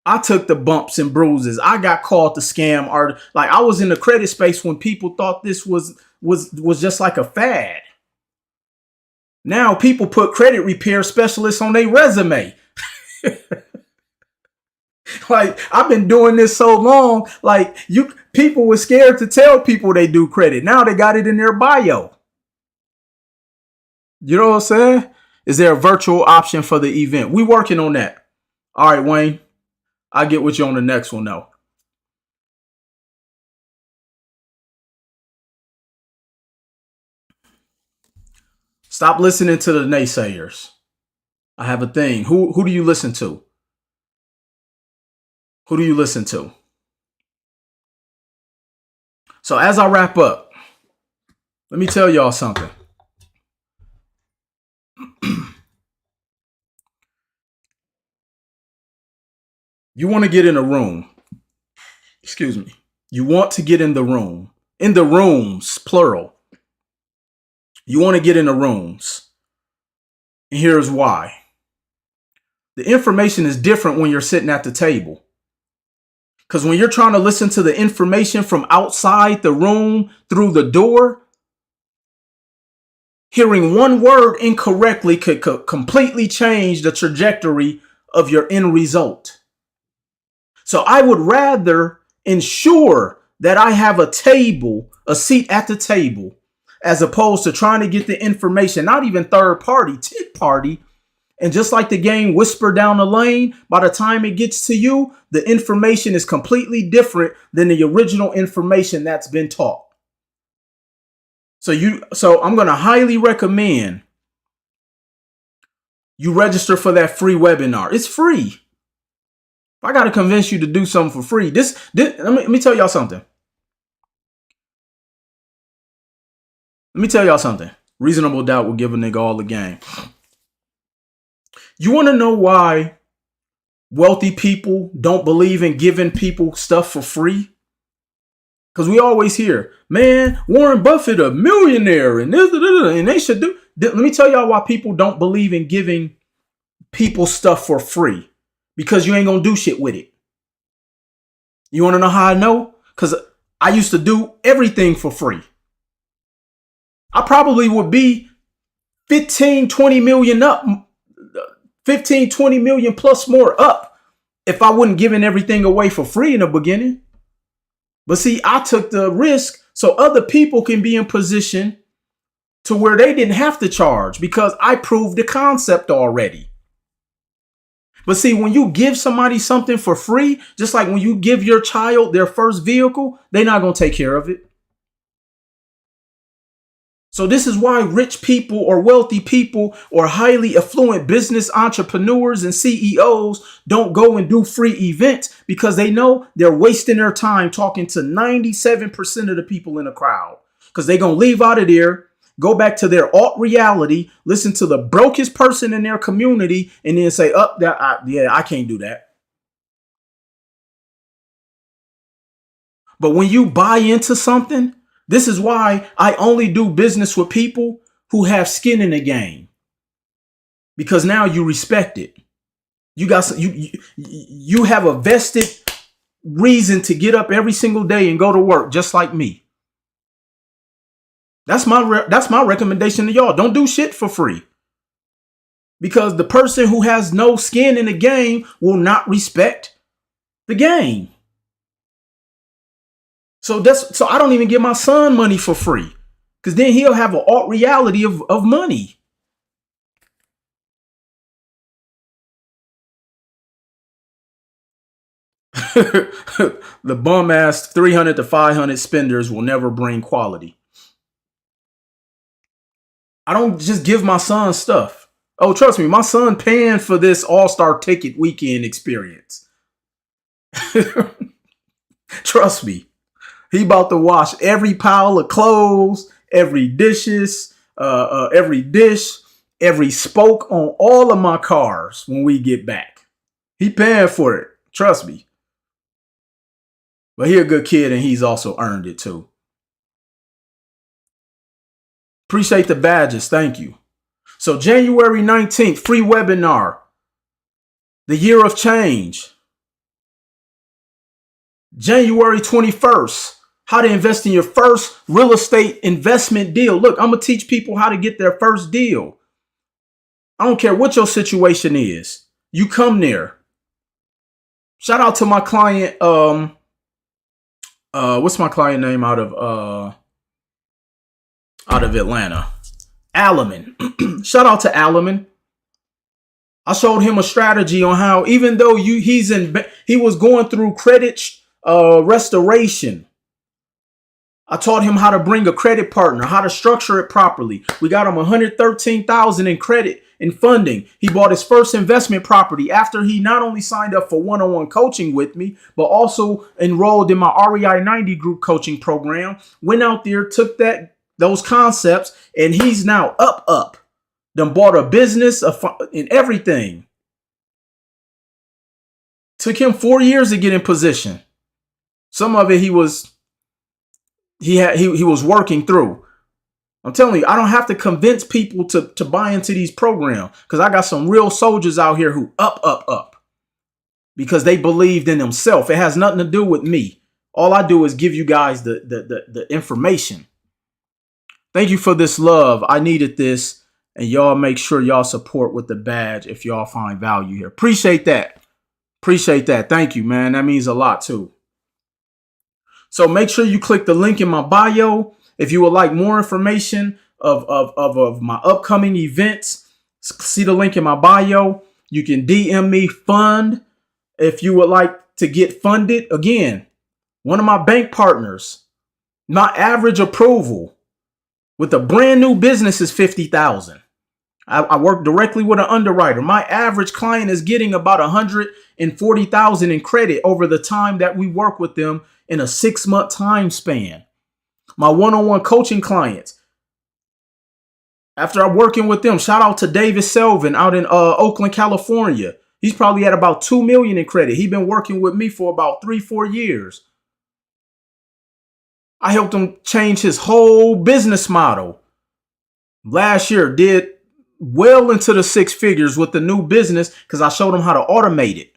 I took the bumps and bruises. I got called the scam art. Like, I was in the credit space when people thought this was just like a fad. Now people put credit repair specialists on their resume. Like, I've been doing this so long, like, people were scared to tell people they do credit. Now they got it in their bio. You know what I'm saying? Is there a virtual option for the event? We working on that. All right, Wayne. I'll get with you on the next one, though. Stop listening to the naysayers. I have a thing. Who do you listen to? Who do you listen to? So as I wrap up, let me tell y'all something. You want to get in a room. Excuse me. You want to get in the room. In the rooms, plural. You want to get in the rooms. And here's why. The information is different when you're sitting at the table. Because when you're trying to listen to the information from outside the room through the door, hearing one word incorrectly could completely change the trajectory of your end result. So I would rather ensure that I have a seat at the table, as opposed to trying to get the information, not even third party, 10th party. And just like the game Whisper Down the Lane, by the time it gets to you, the information is completely different than the original information that's been taught. So I'm going to highly recommend you register for that free webinar. It's free. If I got to convince you to do something for free, let me tell y'all something. Let me tell y'all something. Reasonable doubt will give a nigga all the game. You want to know why wealthy people don't believe in giving people stuff for free? Because we always hear, man, Warren Buffett a millionaire and this, and they should do. Let me tell y'all why people don't believe in giving people stuff for free. Because you ain't going to do shit with it. You want to know how I know? Because I used to do everything for free. I probably would be 15, 20 million up, 15, 20 million plus more up if I wouldn't giving everything away for free in the beginning. But see, I took the risk so other people can be in position to where they didn't have to charge because I proved the concept already. But see, when you give somebody something for free, just like when you give your child their first vehicle, they're not going to take care of it. So this is why rich people or wealthy people or highly affluent business entrepreneurs and CEOs don't go and do free events, because they know they're wasting their time talking to 97% of the people in the crowd, because they're going to leave out of there, go back to their alt reality, listen to the brokest person in their community, and then say, I can't do that. But when you buy into something, this is why I only do business with people who have skin in the game, because now you respect it. You have a vested reason to get up every single day and go to work, just like me. That's my recommendation to y'all. Don't do shit for free, because the person who has no skin in the game will not respect the game. So I don't even give my son money for free. Because then he'll have an alt reality of money. The bum ass 300 to 500 spenders will never bring quality. I don't just give my son stuff. Oh, trust me, my son paying for this all-star ticket weekend experience. Trust me. He about to wash every pile of clothes, every dishes, every dish, every spoke on all of my cars when we get back. He paying for it. Trust me. But he a good kid and he's also earned it too. Appreciate the badges. Thank you. So January 19th, free webinar. The year of change. January 21st, how to invest in your first real estate investment deal. Look, I'm going to teach people how to get their first deal. I don't care what your situation is. You come there. Shout out to my client. What's my client name out of Atlanta? Alaman. Shout out to Alaman. I showed him a strategy on how, even though he was going through credit restoration, I taught him how to bring a credit partner, how to structure it properly. We got him $113,000 in credit and funding. He bought his first investment property after he not only signed up for one-on-one coaching with me, but also enrolled in my REI 90 group coaching program. Went out there, took those concepts, and he's now up. Done bought a business and everything. Took him 4 years to get in position. Some of it he was working through. I'm telling you, I don't have to convince people to buy into these programs because I got some real soldiers out here who up because they believed in themselves. It has nothing to do with me. All I do is give you guys the information. Thank you for this love. I needed this, and y'all make sure y'all support with the badge if y'all find value here. Appreciate that. Thank you, man. That means a lot too. So make sure you click the link in my bio if you would like more information of my upcoming events. See the link in my bio. You can DM me fund if you would like to get funded. Again, one of my bank partners, my average approval with a brand new business is $50,000. I work directly with an underwriter. My average client is getting about $140,000 in credit over the time that we work with them in a 6-month time span. My one-on-one coaching clients, after I'm working with them, shout out to David Selvin out in Oakland, California. He's probably at about $2 million in credit. He's been working with me for about 3-4 years. I helped him change his whole business model. Last year, did well into the 6 figures with the new business because I showed him how to automate it.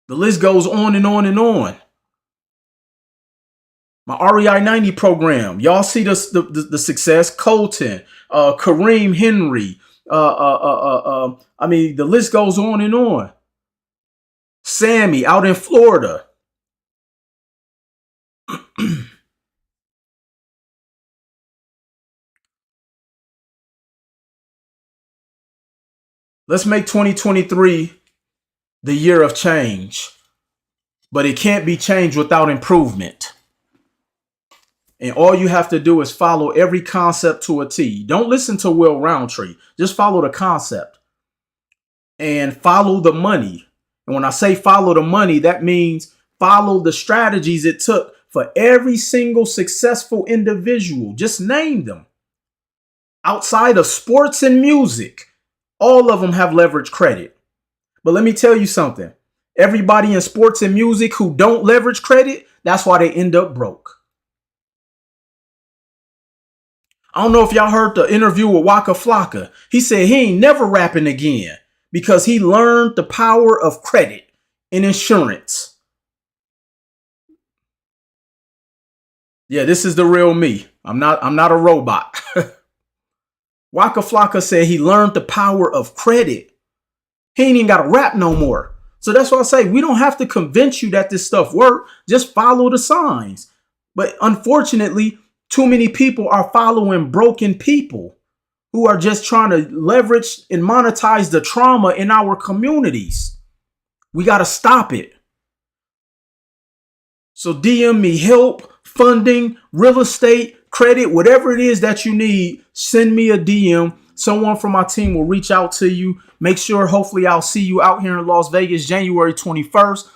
The list goes on and on and on. My REI 90 program. Y'all see the success. Colton, Kareem Henry. I mean, the list goes on and on. Sammy out in Florida. Let's make 2023 the year of change. But it can't be changed without improvement. And all you have to do is follow every concept to a T. Don't listen to Will Roundtree. Just follow the concept. And follow the money. And when I say follow the money, that means follow the strategies it took for every single successful individual. Just name them. Outside of sports and music, all of them have leverage credit. But let me tell you something. Everybody in sports and music who don't leverage credit, that's why they end up broke. I don't know if y'all heard the interview with Waka Flocka. He said he ain't never rapping again because he learned the power of credit and insurance. Yeah, this is the real me. I'm not a robot. Waka Flocka said he learned the power of credit. He ain't even got to rap no more. So that's why I say we don't have to convince you that this stuff works. Just follow the signs. But unfortunately, too many people are following broken people who are just trying to leverage and monetize the trauma in our communities. We got to stop it. So DM me help, funding, real estate, credit, whatever it is that you need, send me a DM. Someone from my team will reach out to you. Make sure, hopefully, I'll see you out here in Las Vegas, January 21st.